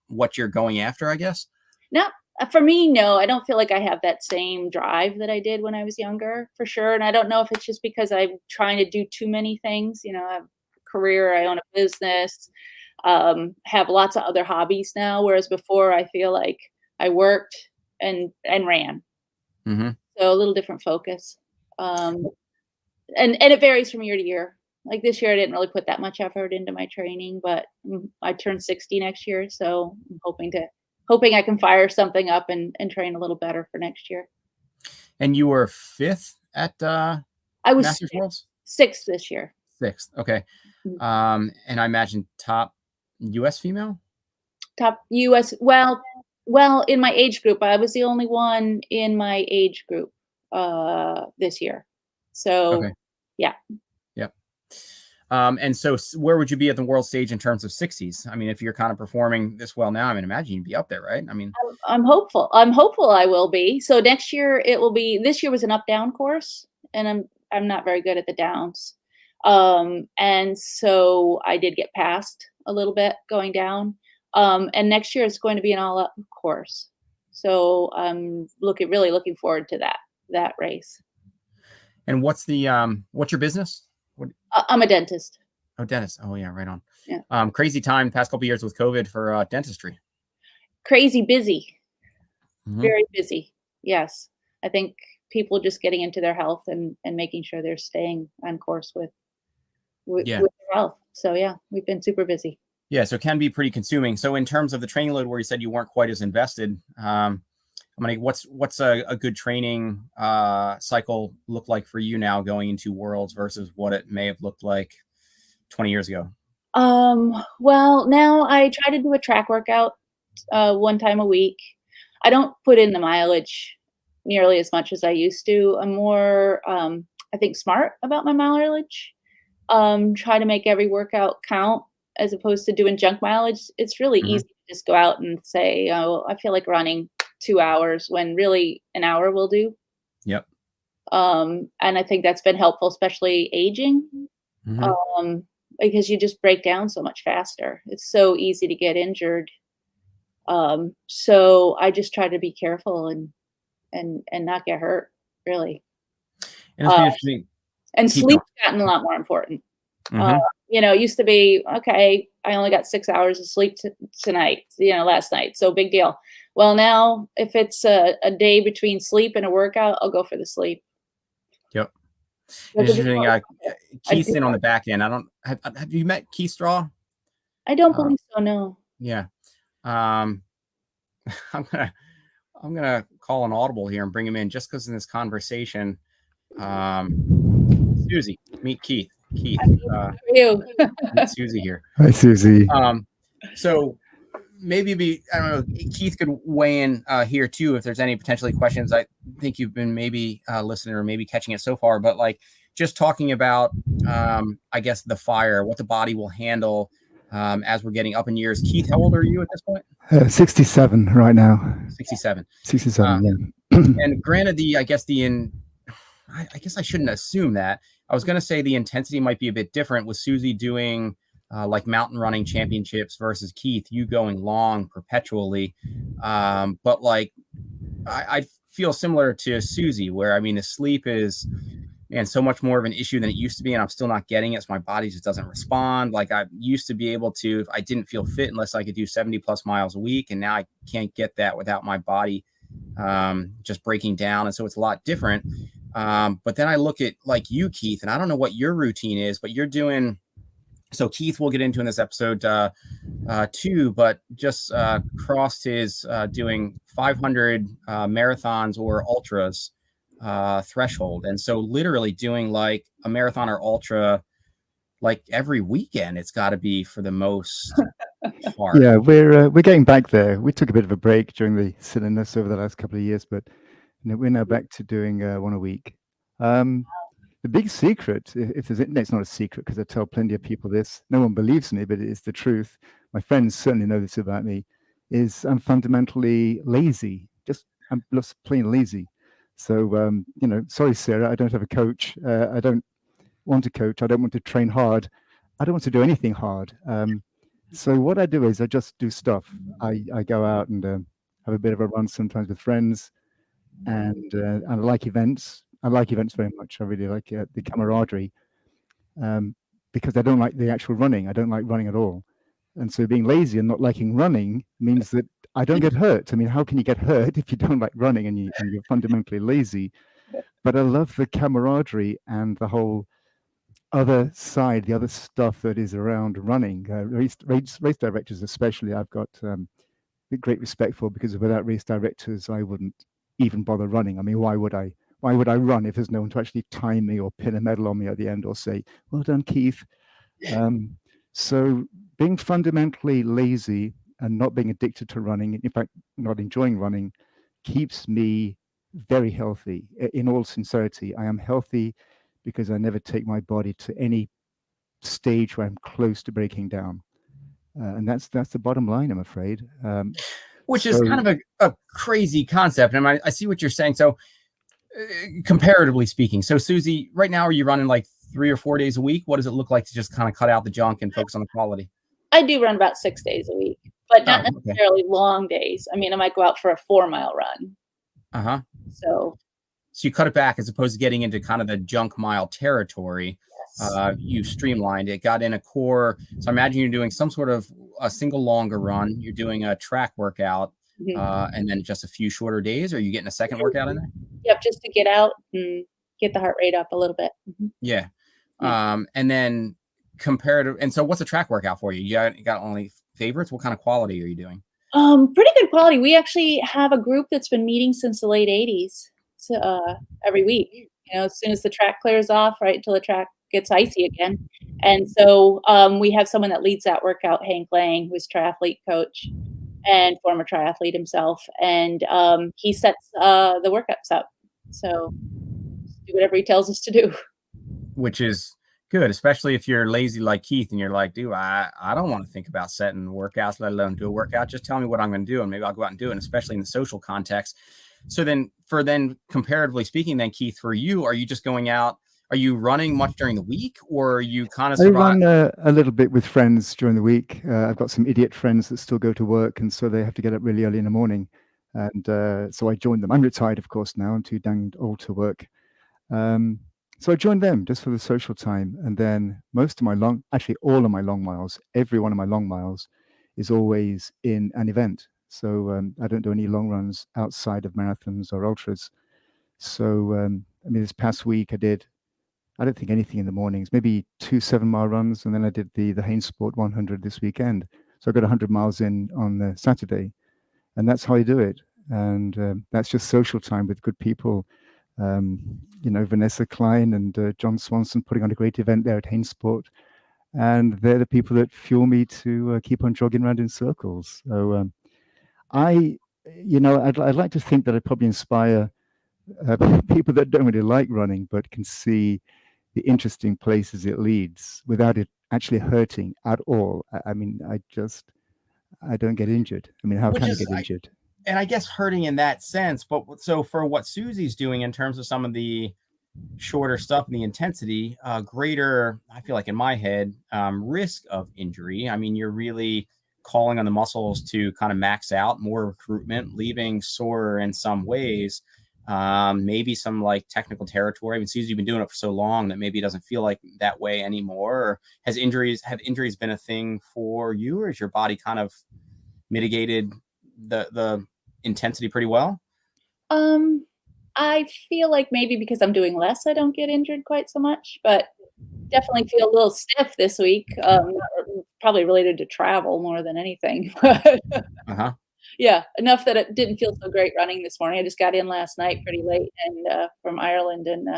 what you're going after, I guess? No, for me, no, I don't feel like I have that same drive that I did when I was younger, for sure. And I don't know if it's just because I'm trying to do too many things. I have a career, I own a business, have lots of other hobbies now, whereas before I feel like I worked and ran. So a little different focus. And it varies from year to year. Like this year, I didn't really put that much effort into my training, but I turned 60 next year, so I'm hoping I can fire something up and train a little better for next year. And you were 5th at I was Masters Worlds? 6th this year. 6th, okay. And I imagine top U.S. female? Top U.S. Well, in my age group, I was the only one in my age group this year. So, yeah. Yep. And so where would you be at the world stage in terms of 60s? I mean, if you're kind of performing this well now, I mean, imagine you'd be up there, right? I mean, I'm hopeful. I'm hopeful I will be. So next year it will be. This year was an up-down course, and I'm not very good at the downs. And so I did get past a little bit going down. And next year it's going to be an all-up course. So I'm really looking forward to that race. And what's your business? I'm a dentist. Oh, dentist. Oh yeah, right on. Yeah. Crazy time past couple of years with COVID for dentistry. Crazy busy. Very busy. Yes. I think people just getting into their health and making sure they're staying on course with Yeah. their health. So yeah, we've been super busy. Yeah, so it can be pretty consuming. So in terms of the training load where you said you weren't quite as invested, what's a good training cycle look like for you now going into Worlds versus what it may have looked like 20 years ago? Well, now I try to do a track workout 1 time a week. I don't put in the mileage nearly as much as I used to. I'm more, I think, smart about my mileage. Try to make every workout count as opposed to doing junk mileage. It's really Mhm. easy to just go out and say, oh, I feel like running 2 hours when really an hour will do. Yep. And I think that's been helpful, especially aging, Mhm. because you just break down so much faster. It's so easy to get injured. So I just try to be careful and not get hurt, really. And it's Uh, been interesting. and Keep going. sleep's gotten a lot more important. Mhm. It used to be, okay, I only got 6 hours of sleep tonight, last night. So big deal. Well, now if it's a day between sleep and a workout, I'll go for the sleep. Yep. Because if Interesting. I Keith's do- in on the back end. Have you met Keith Straw? I don't Uh, believe so, no. yeah. Um, I'm gonna call an audible here and bring him in just because in this conversation, Suzy, meet Keith. Keith, You. meet Suzy here. Hi, Suzy. So maybe I don't know. Keith could weigh in here too if there's any potentially questions. I think you've been maybe listening or maybe catching it so far, but like just talking about, I guess the fire, what the body will handle as we're getting up in years. Keith, how old are you at this point? 67 right now. 67. 67, yeah. And granted, I guess I shouldn't assume that. I was going to say the intensity might be a bit different with Suzy doing like mountain running championships versus Keith, you going long perpetually. But like, I feel similar to Suzy, where I mean, the sleep is, man, so much more of an issue than it used to be, and I'm still not getting it. So my body just doesn't respond. Like I used to be able to, I didn't feel fit unless I could do 70 plus miles a week, and now I can't get that without my body just breaking down, and so it's a lot different. But then I look at like you, Keith, and I don't know what your routine is, but you're doing. So Keith, we'll get into in this episode too, but just crossed his doing 500 marathons or ultras threshold, and so literally doing like a marathon or ultra like every weekend. It's got to be for the most part. Yeah, we're getting back there. We took a bit of a break during the silliness over the last couple of years, but we're now back to doing one a week. The big secret, if there's it's not a secret because I tell plenty of people this. No one believes me, but it's the truth. My friends certainly know this about me. Is I'm fundamentally lazy. I'm just plain lazy. So sorry, Sarah, I don't have a coach. I don't want to coach. I don't want to train hard. I don't want to do anything hard. So what I do is I just do stuff. I go out and have a bit of a run sometimes with friends, and I like events. I like events very much. I really like the camaraderie, because I don't like the actual running. I don't like running at all. And so being lazy and not liking running means that I don't get hurt. I mean, how can you get hurt if you don't like running and you're fundamentally lazy? But I love the camaraderie and the whole other side, the other stuff that is around running. Race directors especially, I've got great respect for, because without race directors, I wouldn't even bother running. I mean, why would I run if there's no one to actually time me or pin a medal on me at the end or say, well done, Keith? So being fundamentally lazy and not being addicted to running, in fact, not enjoying running, keeps me very healthy. In all sincerity, I am healthy because I never take my body to any stage where I'm close to breaking down. And that's the bottom line, I'm afraid. Which is kind of a crazy concept. And I see what you're saying. So comparatively speaking, so Suzy, right now, are you running like 3 or 4 days a week? What does it look like to just kind of cut out the junk and focus on the quality? I do run about 6 days a week, but not necessarily long days. I mean, I might go out for a 4-mile run. So you cut it back as opposed to getting into kind of the junk mile territory. Yes. You streamlined it, got in a core. So I imagine you're doing some sort of a single longer run. You're doing a track workout, and then just a few shorter days? Or are you getting a second workout in there? Yep, just to get out and get the heart rate up a little bit. Yeah. Yeah. And then comparative. And so what's a track workout for you? You got only favorites? What kind of quality are you doing? Pretty good quality. We actually have a group that's been meeting since the late 80s. So, every week, as soon as the track clears off, right until the track gets icy again. And so we have someone that leads that workout, Hank Lang, who's triathlete coach and former triathlete himself. And he sets the workouts up. So do whatever he tells us to do. Which is good, especially if you're lazy like Keith and you're like, dude, I don't want to think about setting workouts, let alone do a workout. Just tell me what I'm going to do, and maybe I'll go out and do it, and especially in the social context. So then comparatively speaking, then Keith, for you, are you just going out? Are you running much during the week, or are you kind of I run a little bit with friends during the week. I've got some idiot friends that still go to work, and so they have to get up really early in the morning. And so I joined them. I'm retired, of course, now. I'm too dang old to work. So I joined them just for the social time. And then most of my all of my long miles, every one of my long miles is always in an event. So I don't do any long runs outside of marathons or ultras. So, I mean, this past week I don't think anything in the mornings, maybe 2 7-mile runs. And then I did the Hainsport 100 this weekend. So I got 100 miles in on Saturday. And that's how I do it. And that's just social time with good people. Vanessa Klein and John Swanson putting on a great event there at Hainsport. And they're the people that fuel me to keep on jogging around in circles. So I'd like to think that I probably inspire people that don't really like running, but can see the interesting places it leads without it actually hurting at all. I mean, I don't get injured. I mean, how can I get injured? And I guess hurting in that sense, but so for what Suzy's doing in terms of some of the shorter stuff and the intensity, greater, I feel like in my head, risk of injury. I mean, you're really calling on the muscles to kind of max out, more recruitment, leaving sore in some ways, maybe some like technical territory. I mean, Suzy, you've been doing it for so long that maybe it doesn't feel like that way anymore. Or have injuries been a thing for you, or is your body kind of mitigated the intensity pretty well? I feel like maybe because I'm doing less, I don't get injured quite so much, but definitely feel a little stiff this week. Probably related to travel more than anything. Yeah, enough that it didn't feel so great running this morning. I just got in last night pretty late and from Ireland, and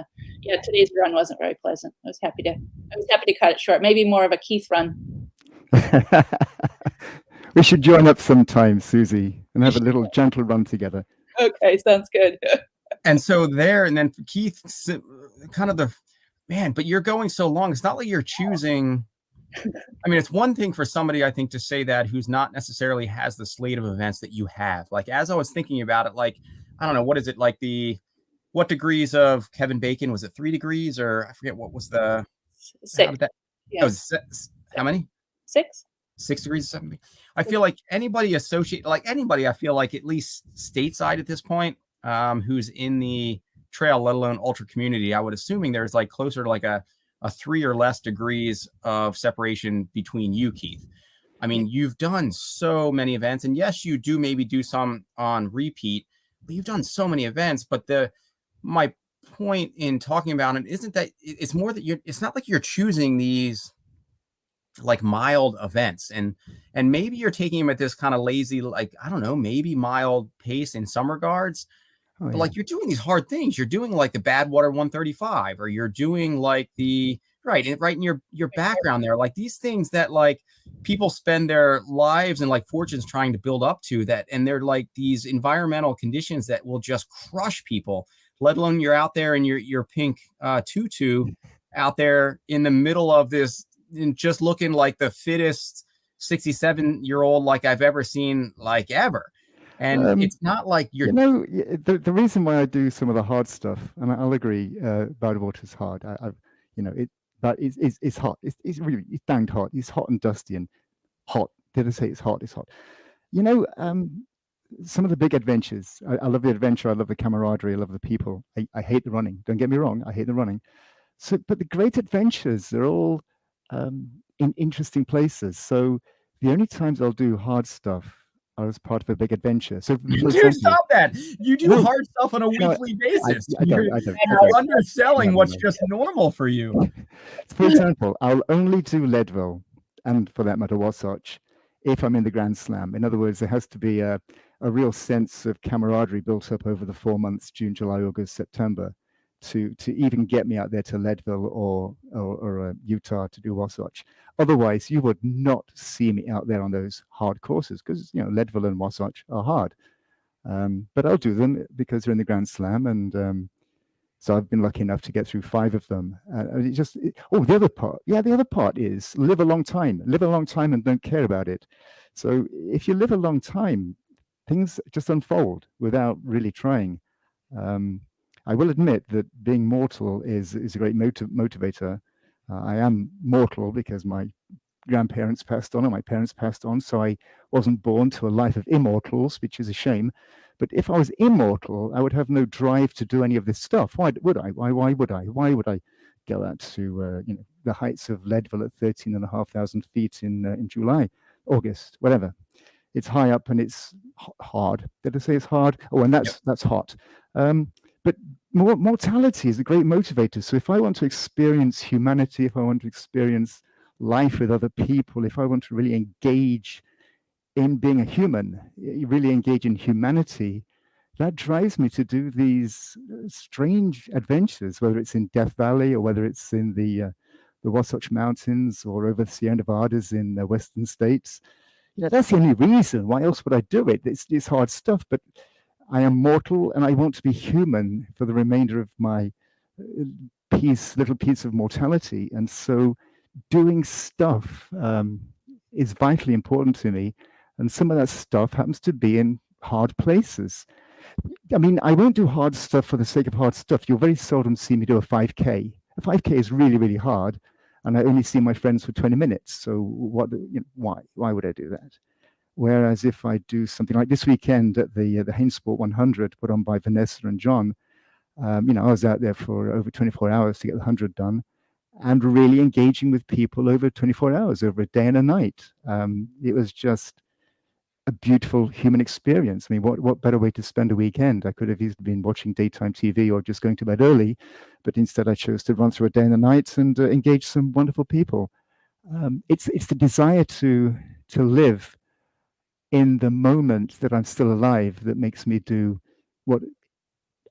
today's run wasn't very pleasant. I was happy to cut it short. Maybe more of a Keith run. We should join up sometime, Suzy, and have a little gentle run together. Okay, sounds good. And so and then Keith, kind of but you're going so long. It's not like you're choosing. I mean, it's one thing for somebody, I think, to say that who's not necessarily has the slate of events that you have. Like, as I was thinking about it, like, I don't know, what is it like what degrees of Kevin Bacon? Was it 3 degrees, or I forget what was the 6? How many? 6. 6 degrees of 70. I feel like anybody I feel like at least stateside at this point, who's in the trail, let alone ultra community, I would assuming there's like closer to like a 3 or less degrees of separation between you, Keith. I mean, you've done so many events, and yes, you do maybe do some on repeat, but you've done so many events. But my point in talking about it isn't that it's more that it's not like you're choosing these like mild events, and maybe you're taking them at this kind of lazy, like, I don't know, maybe mild pace in some regards. But like, you're doing these hard things. You're doing like the Badwater 135, or you're doing like right in your background there, like these things that like people spend their lives and like fortunes trying to build up to that. And they're like these environmental conditions that will just crush people, let alone you're out there in your pink tutu out there in the middle of this, and just looking like the fittest 67-year-old like I've ever seen, like ever. And it's not like you're, the reason why I do some of the hard stuff, and I'll agree, Badwater's hard. But it's hot. It's really, it's danged hot. It's hot and dusty and hot. Did I say it's hot? It's hot. Some of the big adventures. I love the adventure. I love the camaraderie. I love the people. I hate the running. Don't get me wrong. I hate the running. So, but the great adventures, they're all in interesting places. So the only times I'll do hard stuff I was part of a big adventure. So, for Dude, example, stop that. You do No, hard stuff on a no, weekly basis. I You're don't. underselling No, what's no. just normal for you. For example, I'll only do Leadville, and for that matter, Wasatch, if I'm in the Grand Slam. In other words, there has to be a real sense of camaraderie built up over the 4 months, June, July, August, September, to even get me out there to Leadville or Utah to do Wasatch. Otherwise, you would not see me out there on those hard courses because, Leadville and Wasatch are hard. But I'll do them because they're in the Grand Slam, and so I've been lucky enough to get through 5 of them. The other part is live a long time and don't care about it. So if you live a long time, things just unfold without really trying. I will admit that being mortal is a great motivator. I am mortal because my grandparents passed on and my parents passed on, so I wasn't born to a life of immortals, which is a shame. But if I was immortal, I would have no drive to do any of this stuff. Why would I? Why would I? Why would I go out to the heights of Leadville at 13,500 feet in July, August, whatever? It's high up and it's hard. Did I say it's hard? Oh, and that's hot. But mortality is a great motivator. So if I want to experience humanity, if I want to experience life with other people, if I want to really engage in being a human, really engage in humanity, that drives me to do these strange adventures, whether it's in Death Valley or whether it's in the Wasatch Mountains or over the Sierra Nevadas in the Western States. That's the only reason. Why else would I do it? It's hard stuff, but I am mortal and I want to be human for the remainder of my little piece of mortality. And so doing stuff is vitally important to me. And some of that stuff happens to be in hard places. I mean, I won't do hard stuff for the sake of hard stuff. You'll very seldom see me do a 5K. A 5K is really, really hard. And I only see my friends for 20 minutes. So why would I do that? Whereas if I do something like this weekend at the Hainsport 100 put on by Vanessa and John, I was out there for over 24 hours to get the 100 done and really engaging with people over 24 hours, over a day and a night. It was just a beautiful human experience. I mean, what better way to spend a weekend? I could have easily been watching daytime TV or just going to bed early, but instead I chose to run through a day and a night and engage some wonderful people. It's the desire to live in the moment that I'm still alive that makes me do what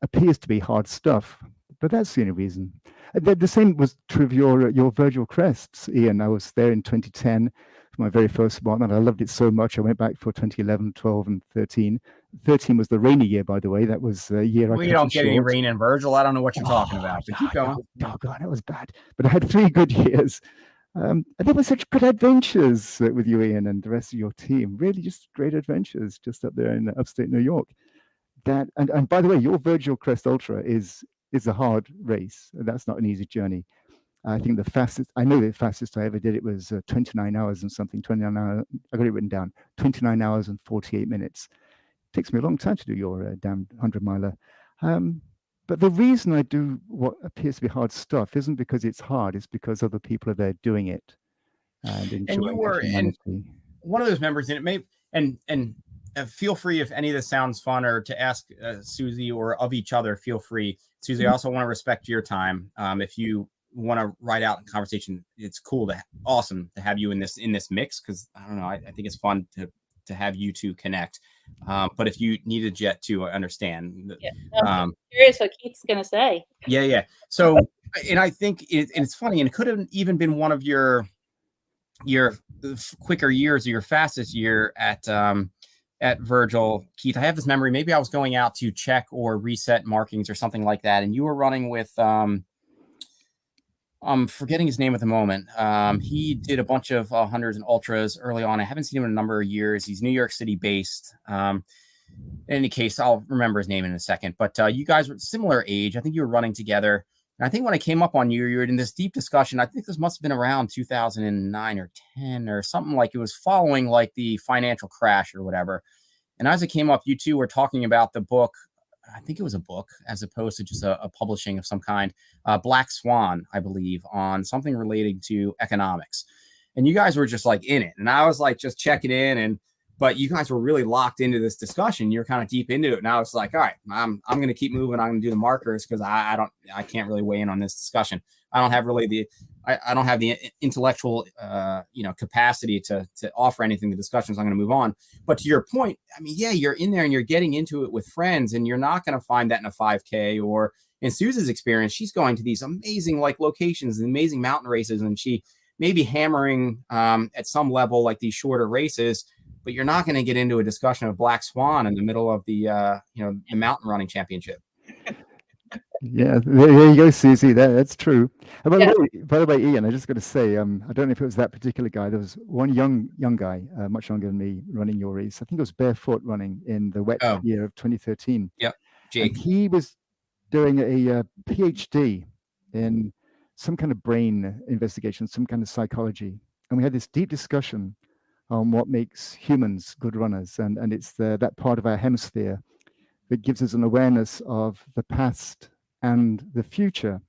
appears to be hard stuff. But that's the only reason. The same was true of your Virgil crests, Ian. I was there in 2010 for my very first one, and I loved it so much. I went back for 2011, 12, and 13. 13 was the rainy year, by the way. That was a year We don't get any rain in Virgil. I don't know what you're talking about. But keep going. Oh God, that was bad. But I had 3 good years. And there were such good adventures with you, Ian, and the rest of your team. Really just great adventures just up there in upstate New York. And by the way, your Virgil Crest Ultra is a hard race. That's not an easy journey. I think the fastest I ever did it was 29 hours and something. 29 hours. I got it written down. 29 hours and 48 minutes. It takes me a long time to do your damn 100 miler. But the reason I do what appears to be hard stuff isn't because it's hard. It's because other people are there doing it and enjoying you were humanity. One of those members, and it may and feel free if any of this sounds fun or to ask Suzy or of each other. Feel free, Suzy. I also want to respect your time. If you want to write out in conversation, it's awesome to have you in this mix because I don't know. I think it's fun to have you two connect. But if you need a jet too, I understand. Yeah, I'm curious what Keith's gonna say. Yeah. So, and I think it's funny, and it could have even been one of your quicker years or your fastest year at Virgil. Keith, I have this memory. Maybe I was going out to check or reset markings or something like that, and you were running with I'm forgetting his name at the moment. He did a bunch of hundreds and ultras early on. I haven't seen him in a number of years. He's New York City based. In any case, I'll remember his name in a second. But you guys were similar age. I think you were running together. And I think when I came up on you, you were in this deep discussion. I think this must have been around 2009 or 10 or something, like it was following like the financial crash or whatever. And as it came up, you two were talking about the book. I think it was a book as opposed to just a publishing of some kind, Black Swan, I believe, on something relating to economics. And you guys were just like in it. And I was like just checking in and but you guys were really locked into this discussion. You're kind of deep into it. And I was like, all right, I'm going to keep moving. I'm going to do the markers because I can't really weigh in on this discussion. I don't have really I don't have the intellectual, capacity to offer anything to discussions. I'm going to move on. But to your point, I mean, yeah, you're in there and you're getting into it with friends, and you're not going to find that in a 5K. Or in Suzy's experience, she's going to these amazing locations and amazing mountain races, and she may be hammering at some level these shorter races. But you're not going to get into a discussion of Black Swan in the middle of the the mountain running championship. Yeah, there you go, Suzy. That's true. And by the way, Ian, I just got to say, I don't know if it was that particular guy. There was one young guy, much younger than me, running your race. I think it was barefoot running in the wet year of 2013. Yep, Jake. And he was doing a PhD in some kind of brain investigation, some kind of psychology, and we had this deep discussion on what makes humans good runners, and it's that part of our hemisphere that gives us an awareness of the past and the future.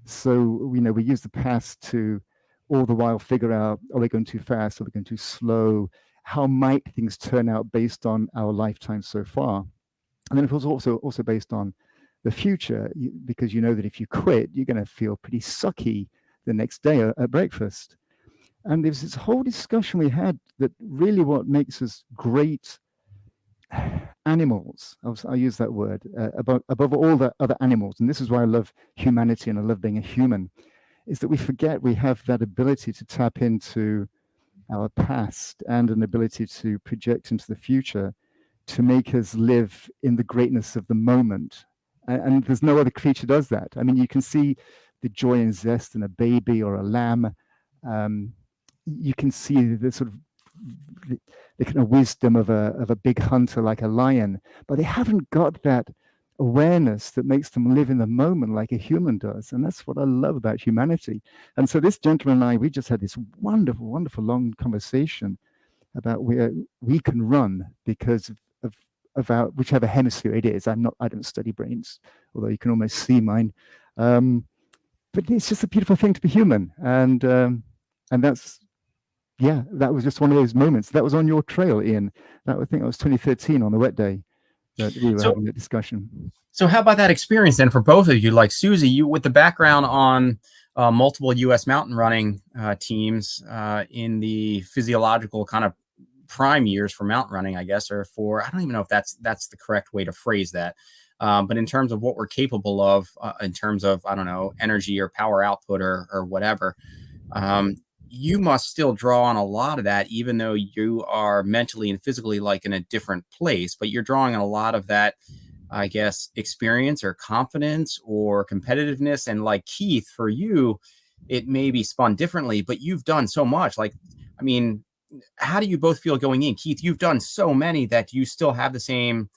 So we use the past to all the while figure out, are we going too fast, are we going too slow, how might things turn out based on our lifetime so far. And then it was also based on the future, because you know that if you quit, you're going to feel pretty sucky the next day at breakfast. And there's this whole discussion we had that really what makes us great animals, I use that word, above all the other animals, and this is why I love humanity and I love being a human, is that we forget we have that ability to tap into our past and an ability to project into the future to make us live in the greatness of the moment. And there's no other creature does that. I mean, you can see the joy and zest in a baby or a lamb. You can see the sort of the kind of wisdom of a big hunter like a lion, but they haven't got that awareness that makes them live in the moment like a human does. And that's what I love about humanity. And so this gentleman and I, we just had this wonderful, wonderful long conversation about where we can run because of our whichever hemisphere it is. I don't study brains, although you can almost see mine. But it's just a beautiful thing to be human. And that's, yeah, that was just one of those moments. That was on your trail, Ian. I think that was 2013 on the wet day that we were having that discussion. So how about that experience then for both of you? Like Suzy, you with the background on multiple U.S. mountain running teams in the physiological kind of prime years for mountain running, I guess, or for, I don't even know if that's the correct way to phrase that. But in terms of what we're capable of, in terms of, I don't know, energy or power output or whatever, you must still draw on a lot of that, even though you are mentally and physically in a different place, but you're drawing on a lot of that, I guess, experience or confidence or competitiveness. And like Keith, for you, it may be spun differently, but you've done so much. I mean, how do you both feel going in? Keith, you've done so many that you still have the same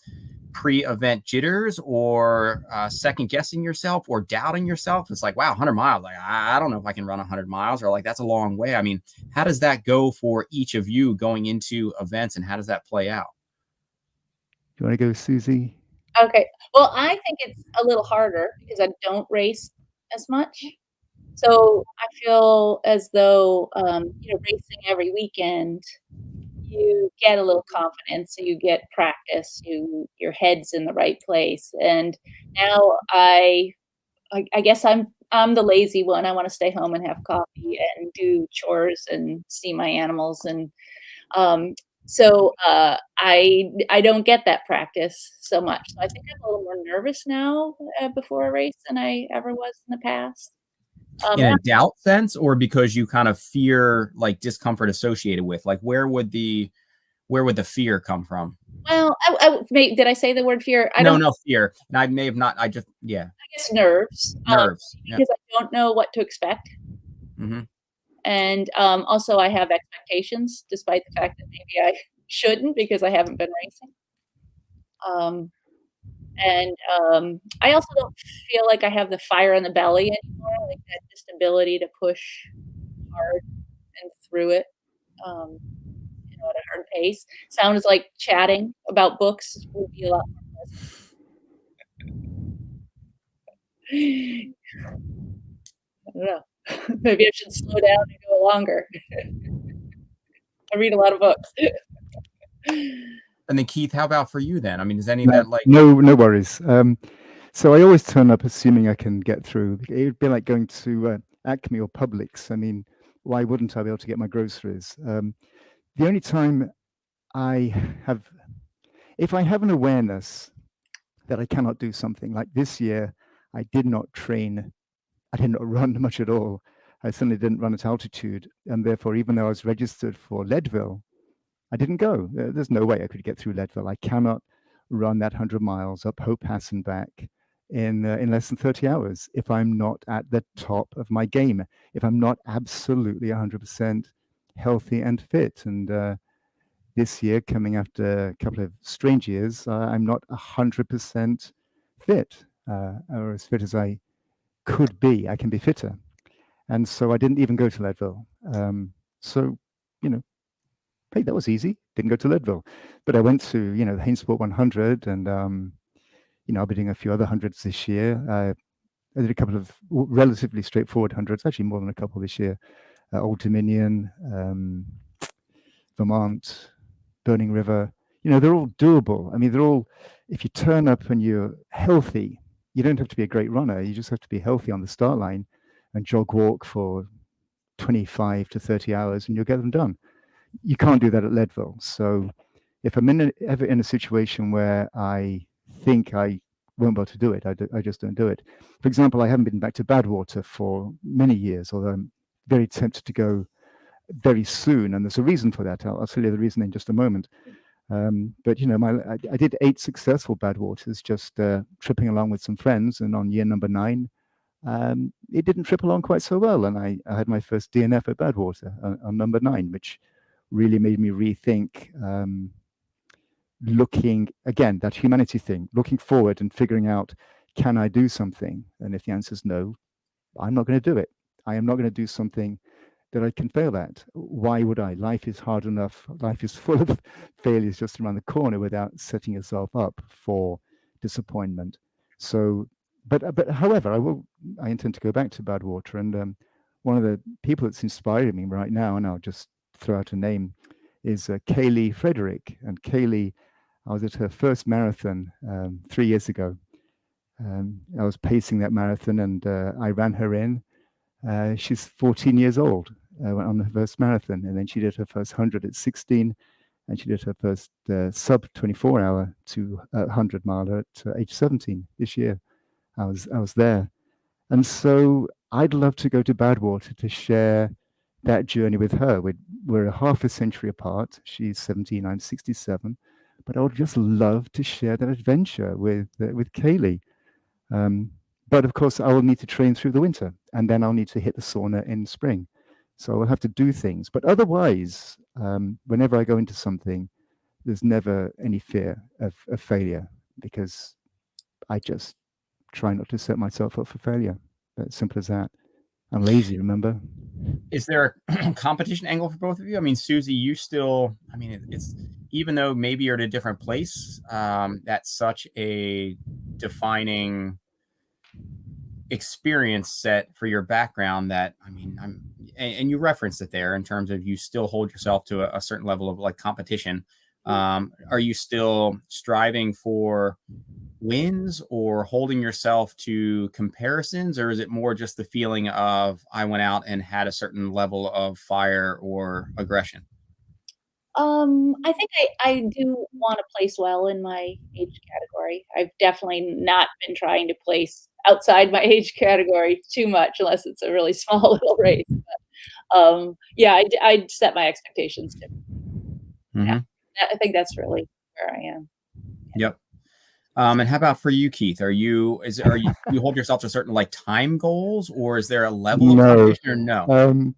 pre-event jitters or second guessing yourself or doubting yourself. It's like, wow, 100 miles. I don't know if I can run 100 miles or that's a long way. I mean, how does that go for each of you going into events and how does that play out? Do you want to go, Suzy? Okay. Well, I think it's a little harder because I don't race as much. So I feel as though, racing every weekend, you get a little confidence, so you get practice, your head's in the right place. And now I guess I'm the lazy one. I want to stay home and have coffee and do chores and see my animals. And so I don't get that practice so much. So I think I'm a little more nervous now before a race than I ever was in the past. In a doubt sense, or because you kind of fear discomfort associated with where would the fear come from? Well, did I say the word fear? No fear. And I may have not. I guess nerves. Nerves. Because I don't know what to expect. Mm-hmm. And also I have expectations, despite the fact that maybe I shouldn't because I haven't been racing. And I also don't feel like I have the fire in the belly anymore, that just ability to push hard and through it, at a hard pace. Sounds like chatting about books would be a lot more pleasant. I don't know. Maybe I should slow down and go longer. I read a lot of books. And then Keith, how about for you then? I mean, is any of that like no worries. So I always turn up assuming I can get through. It would be like going to Acme or Publix. I mean, why wouldn't I be able to get my groceries? The only time if I have an awareness that I cannot do something, like this year, I did not train, I did not run much at all. I certainly didn't run at altitude. And therefore, even though I was registered for Leadville, I didn't go. There's no way I could get through Leadville. I cannot run that 100 miles up Hope Pass and back in less than 30 hours if I'm not at the top of my game, if I'm not absolutely 100% healthy and fit. And this year, coming after a couple of strange years, I'm not 100% fit, or as fit as I could be. I can be fitter. And so I didn't even go to Leadville. So, hey, that was easy. Didn't go to Leadville. But I went to, the Hainsport 100, and, I'll be doing a few other hundreds this year. I did a couple of relatively straightforward hundreds, actually more than a couple this year. Old Dominion, Vermont, Burning River. They're all doable. I mean, they're all, if you turn up and you're healthy, you don't have to be a great runner. You just have to be healthy on the start line and jog walk for 25 to 30 hours and you'll get them done. You can't do that at Leadville. So if I'm ever in a situation where I think I won't be able to do it, I just don't do it. For example, I haven't been back to Badwater for many years, although I'm very tempted to go very soon. And there's a reason for that. I'll tell you the reason in just a moment. But I did 8 successful Badwaters, just tripping along with some friends. And on year number 9, it didn't trip along quite so well. And I had my first DNF at Badwater on number 9, which really made me rethink looking, again, that humanity thing, looking forward and figuring out, can I do something? And if the answer is no, I'm not going to do it. I am not going to do something that I can fail at. Why would I? Life is hard enough. Life is full of failures just around the corner without setting yourself up for disappointment. So, but however, I intend to go back to Badwater, and one of the people that's inspiring me right now, and I'll just throw out a name, is Kaylee Frederick. And Kaylee, I was at her first marathon 3 years ago. I was pacing that marathon, and I ran her in. She's 14 years old, went on her first marathon, and then she did her first 100 at 16, and she did her first sub 24-hour to 100 mile at age 17 this year. I was there, and so I'd love to go to Badwater to share that journey with her. We're a half a century apart. She's 17, I'm 67, but I would just love to share that adventure with Kaylee. But of course, I will need to train through the winter, and then I'll need to hit the sauna in spring. So I'll have to do things. But otherwise, whenever I go into something, there's never any fear of failure, because I just try not to set myself up for failure. As simple as that. I'm lazy, remember? Is there a competition angle for both of you? I mean, Suzy, you still, I mean, it's even though maybe you're at a different place, that's such a defining experience set for your background that, I mean, and you referenced it there in terms of you still hold yourself to a certain level of like competition. Are you still striving for wins or holding yourself to comparisons, or is it more just the feeling of I went out and had a certain level of fire or aggression? I think I do want to place well in my age category. I've definitely not been trying to place outside my age category too much, unless it's a really small little race. But, yeah, I set my expectations too. Mm-hmm. Yeah, I think that's really where I am. Yep. And how about for you, Keith? Are you hold yourself to certain like time goals, or is there a level of competition, or no?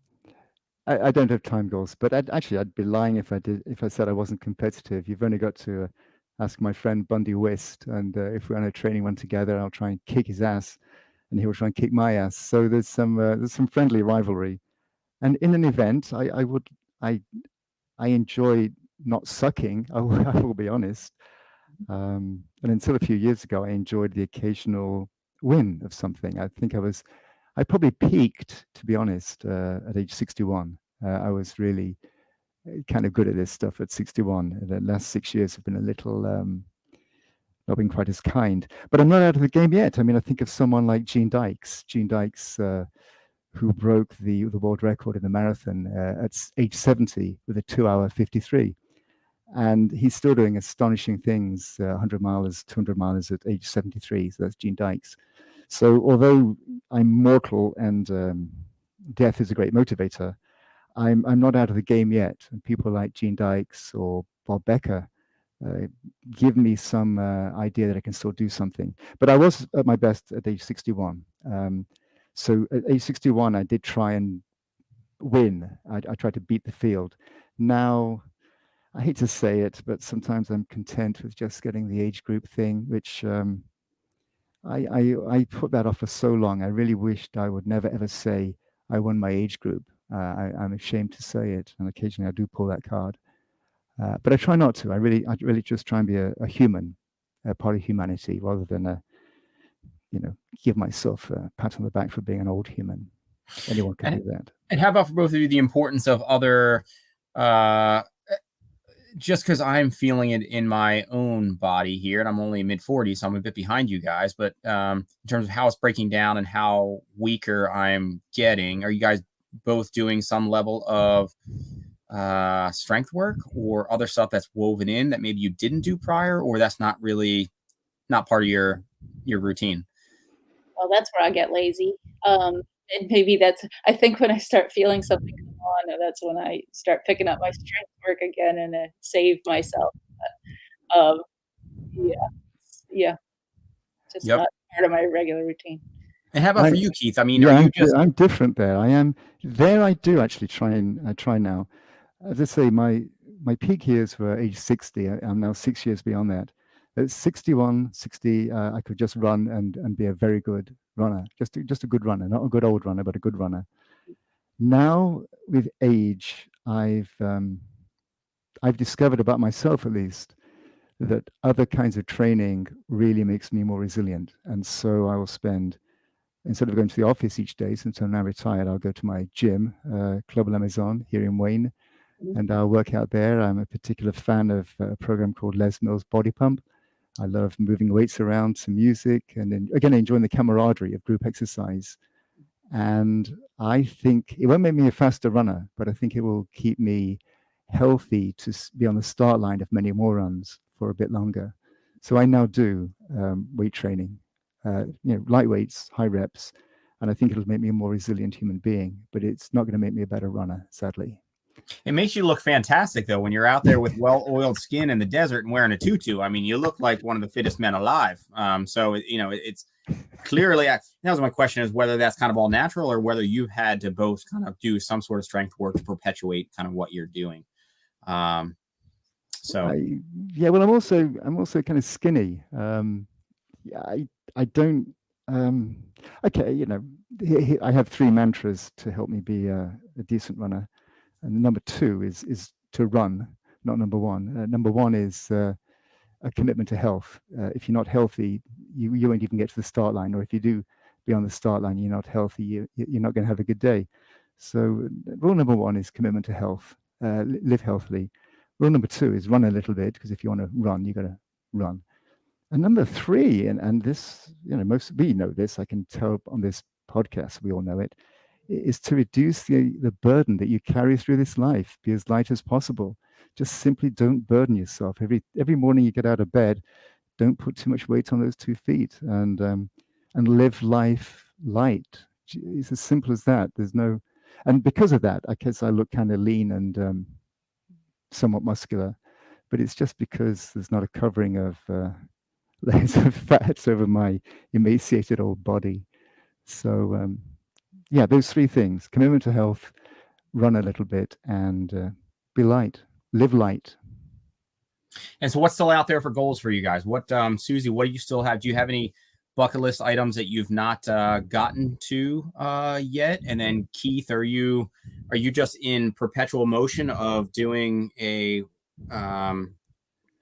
I don't have time goals, but I'd be lying if I said I wasn't competitive. You've only got to ask my friend Bundy Wist, and if we're on a training one together, I'll try and kick his ass, and he will try and kick my ass. So there's some friendly rivalry, and in an event, I enjoy not sucking. I will be honest. And until a few years ago, I enjoyed the occasional win of something. I think I probably peaked, to be honest, at age 61. I was really kind of good at this stuff at 61. The last 6 years have been a little not been quite as kind. But I'm not out of the game yet. I mean, I think of someone like Gene Dykes. Gene Dykes, who broke the world record in the marathon at age 70 with a 2 hour 53. And he's still doing astonishing things, 100 miles, 200 miles at age 73. So that's Gene Dykes. So although I'm mortal and death is a great motivator, I'm not out of the game yet. And people like Gene Dykes or Bob Becker give me some idea that I can still do something. But I was at my best at age 61. So at age 61, I did try and win. I tried to beat the field. Now, I hate to say it, but sometimes I'm content with just getting the age group thing, which I put that off for so long. I really wished I would never ever say I won my age group. I'm ashamed to say it, and occasionally I do pull that card. But I try not to. I really just try and be a human, a part of humanity, rather than give myself a pat on the back for being an old human. Anyone can do that. And how about for both of you the importance of other, just because I'm feeling it in my own body here, and I'm only mid-40s, so I'm a bit behind you guys, but in terms of how it's breaking down and how weaker I'm getting, are you guys both doing some level of strength work or other stuff that's woven in that maybe you didn't do prior, or that's not part of your routine? Well, that's where I get lazy. And maybe I think when I start feeling something come on, that's when I start picking up my strength work again and save myself. But, yeah, just not part of my regular routine. And how about for you, Keith? I mean, I'm different there. I am there. I do actually try now. As I say, my peak years were age 60. I'm now 6 years beyond that. At 61, 60, I could just run and be a very good runner, just a good runner, not a good old runner, but a good runner. Now, with age, I've discovered about myself, at least, that other kinds of training really makes me more resilient. And so I will spend, instead of going to the office each day, since I'm now retired, I'll go to my gym, Club La Maison here in Wayne, and I'll work out there. I'm a particular fan of a program called Les Mills Body Pump. I love moving weights around to music and then, again, enjoying the camaraderie of group exercise. And I think it won't make me a faster runner, but I think it will keep me healthy to be on the start line of many more runs for a bit longer. So I now do weight training, light weights, high reps, and I think it'll make me a more resilient human being, but it's not going to make me a better runner, sadly. It makes you look fantastic, though, when you're out there with well-oiled skin in the desert and wearing a tutu. I mean, you look like one of the fittest men alive. So, it's clearly, that was my question, is whether that's kind of all natural or whether you've had to both kind of do some sort of strength work to perpetuate kind of what you're doing. Well, I'm also kind of skinny. I don't, okay, I have 3 mantras to help me be a decent runner. And number 2 is to run, not number 1. Number 1 is a commitment to health. If you're not healthy, you won't even get to the start line. Or if you do be on the start line, you're not healthy, you're not going to have a good day. So rule number 1 is commitment to health, live healthily. Rule number 2 is run a little bit, because if you want to run, you got to run. And number 3, and this, we know this, I can tell on this podcast, we all know it, is to reduce the burden that you carry through this life. Be as light as possible. Just simply don't burden yourself. Every morning you get out of bed, don't put too much weight on those 2 feet, and live life light. It's as simple as that. And because of that, I guess I look kind of lean and somewhat muscular, but it's just because there's not a covering of layers of fats over my emaciated old body. So those 3 things: commitment to health, run a little bit, and be light, live light. And so what's still out there for goals for you guys? What, Suzy, what do you still have? Do you have any bucket list items that you've not gotten to yet? And then Keith, are you just in perpetual motion of doing a, I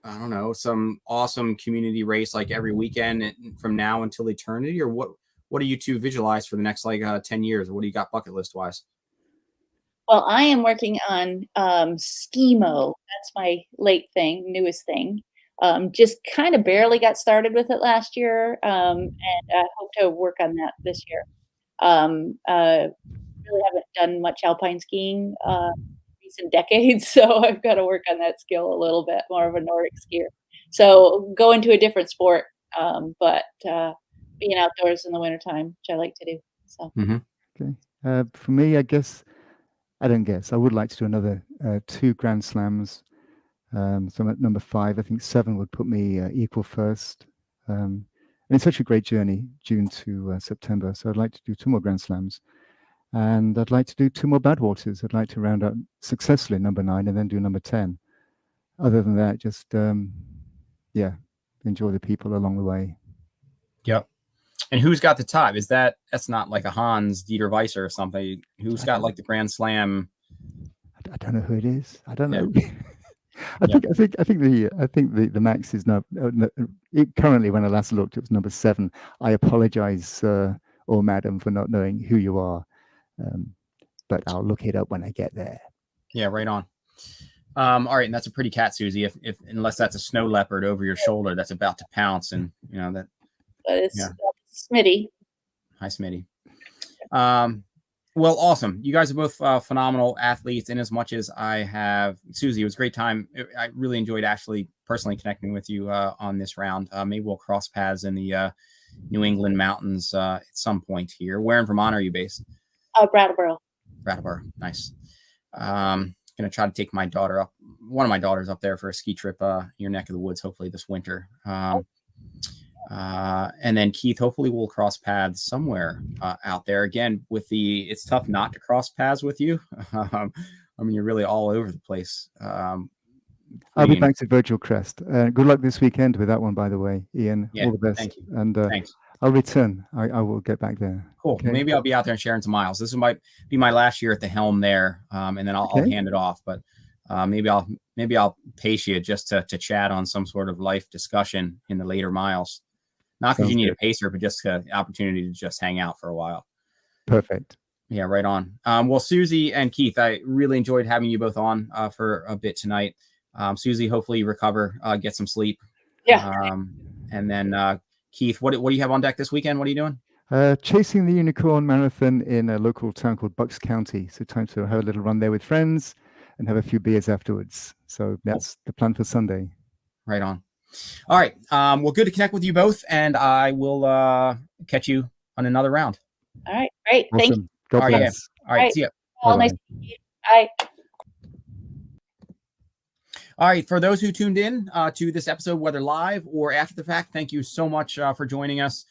don't know, some awesome community race like every weekend from now until eternity? Or what do you two visualize for the next 10 years? What do you got bucket list wise? Well, I am working on schemo. That's my newest thing. Just kind of barely got started with it last year, and I hope to work on that this year. Really haven't done much alpine skiing recent decades, so I've got to work on that skill a little bit, more of a Nordic skier. So go into a different sport, but being outdoors in the wintertime, which I like to do. So Okay. For me, I would like to do another 2 Grand Slams. So I'm at number 5. I think 7 would put me equal first. And it's such a great journey, June to September. So I'd like to do 2 more Grand Slams. And I'd like to do 2 more Badwaters. I'd like to round up successfully number 9 and then do number 10. Other than that, just, enjoy the people along the way. Yep. And who's got the top? That's not like a Hans Dieter Weiser or something. Who's got like the Grand Slam? I don't know who it is. I don't know. I think the max is now currently, when I last looked, it was number 7. I apologize, or madam, for not knowing who you are. But I'll look it up when I get there. Yeah, right on. All right, and that's a pretty cat, Suzy. If unless that's a snow leopard over your shoulder that's about to pounce, and that. But it's Smitty. Hi, Smitty. Well, awesome. You guys are both phenomenal athletes. And as much as I have, Suzy, it was a great time. I really enjoyed actually personally connecting with you on this round. Maybe we'll cross paths in the New England mountains at some point here. Where in Vermont are you based? Brattleboro. Brattleboro, nice. Gonna try to take one of my daughters up there for a ski trip your neck of the woods, hopefully this winter. And then Keith, hopefully we'll cross paths somewhere out there again. It's tough not to cross paths with you. I mean, you're really all over the place. I'll be back to Virtual Crest. Good luck this weekend with that one, by the way, Ian. All the best. Thank you. And thanks. I'll return. I will get back there. Cool. Okay. Maybe I'll be out there and sharing some miles. This might be my last year at the helm there, and then I'll hand it off. But maybe I'll pace you just to chat on some sort of life discussion in the later miles. Not because you need a pacer, but just an opportunity to just hang out for a while. Perfect. Yeah, right on. Well, Suzy and Keith, I really enjoyed having you both on for a bit tonight. Suzy, hopefully you recover, get some sleep. Yeah. And then Keith, what do you have on deck this weekend? What are you doing? Chasing the Unicorn Marathon in a local town called Bucks County. So time to have a little run there with friends and have a few beers afterwards. So that's the plan for Sunday. Right on. All right. Well, good to connect with you both, and I will catch you on another round. All right. Great. Awesome. Thank you. God bless. Yeah. All right. See ya. Nice to meet you. Bye. All right. For those who tuned in to this episode, whether live or after the fact, thank you so much for joining us.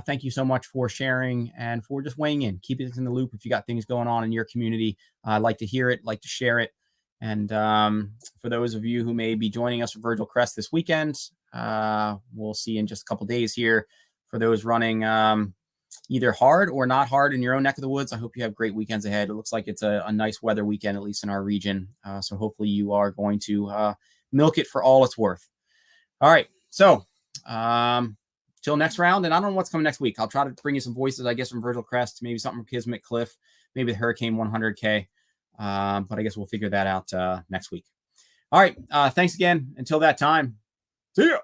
Thank you so much for sharing and for just weighing in, keeping us in the loop. If you got things going on in your community, I'd like to hear it, like to share it. And for those of you who may be joining us for Virtual Crest this weekend, we'll see in just a couple days here. For those running either hard or not hard in your own neck of the woods, I hope you have great weekends ahead. It looks like it's a nice weather weekend, at least in our region. So hopefully you are going to milk it for all it's worth. All right. So till next round, and I don't know what's coming next week. I'll try to bring you some voices, I guess, from Virtual Crest, maybe something from Kismet Cliff, maybe the Hurricane 100K. But I guess we'll figure that out next week. All right. Thanks again. Until that time. See ya.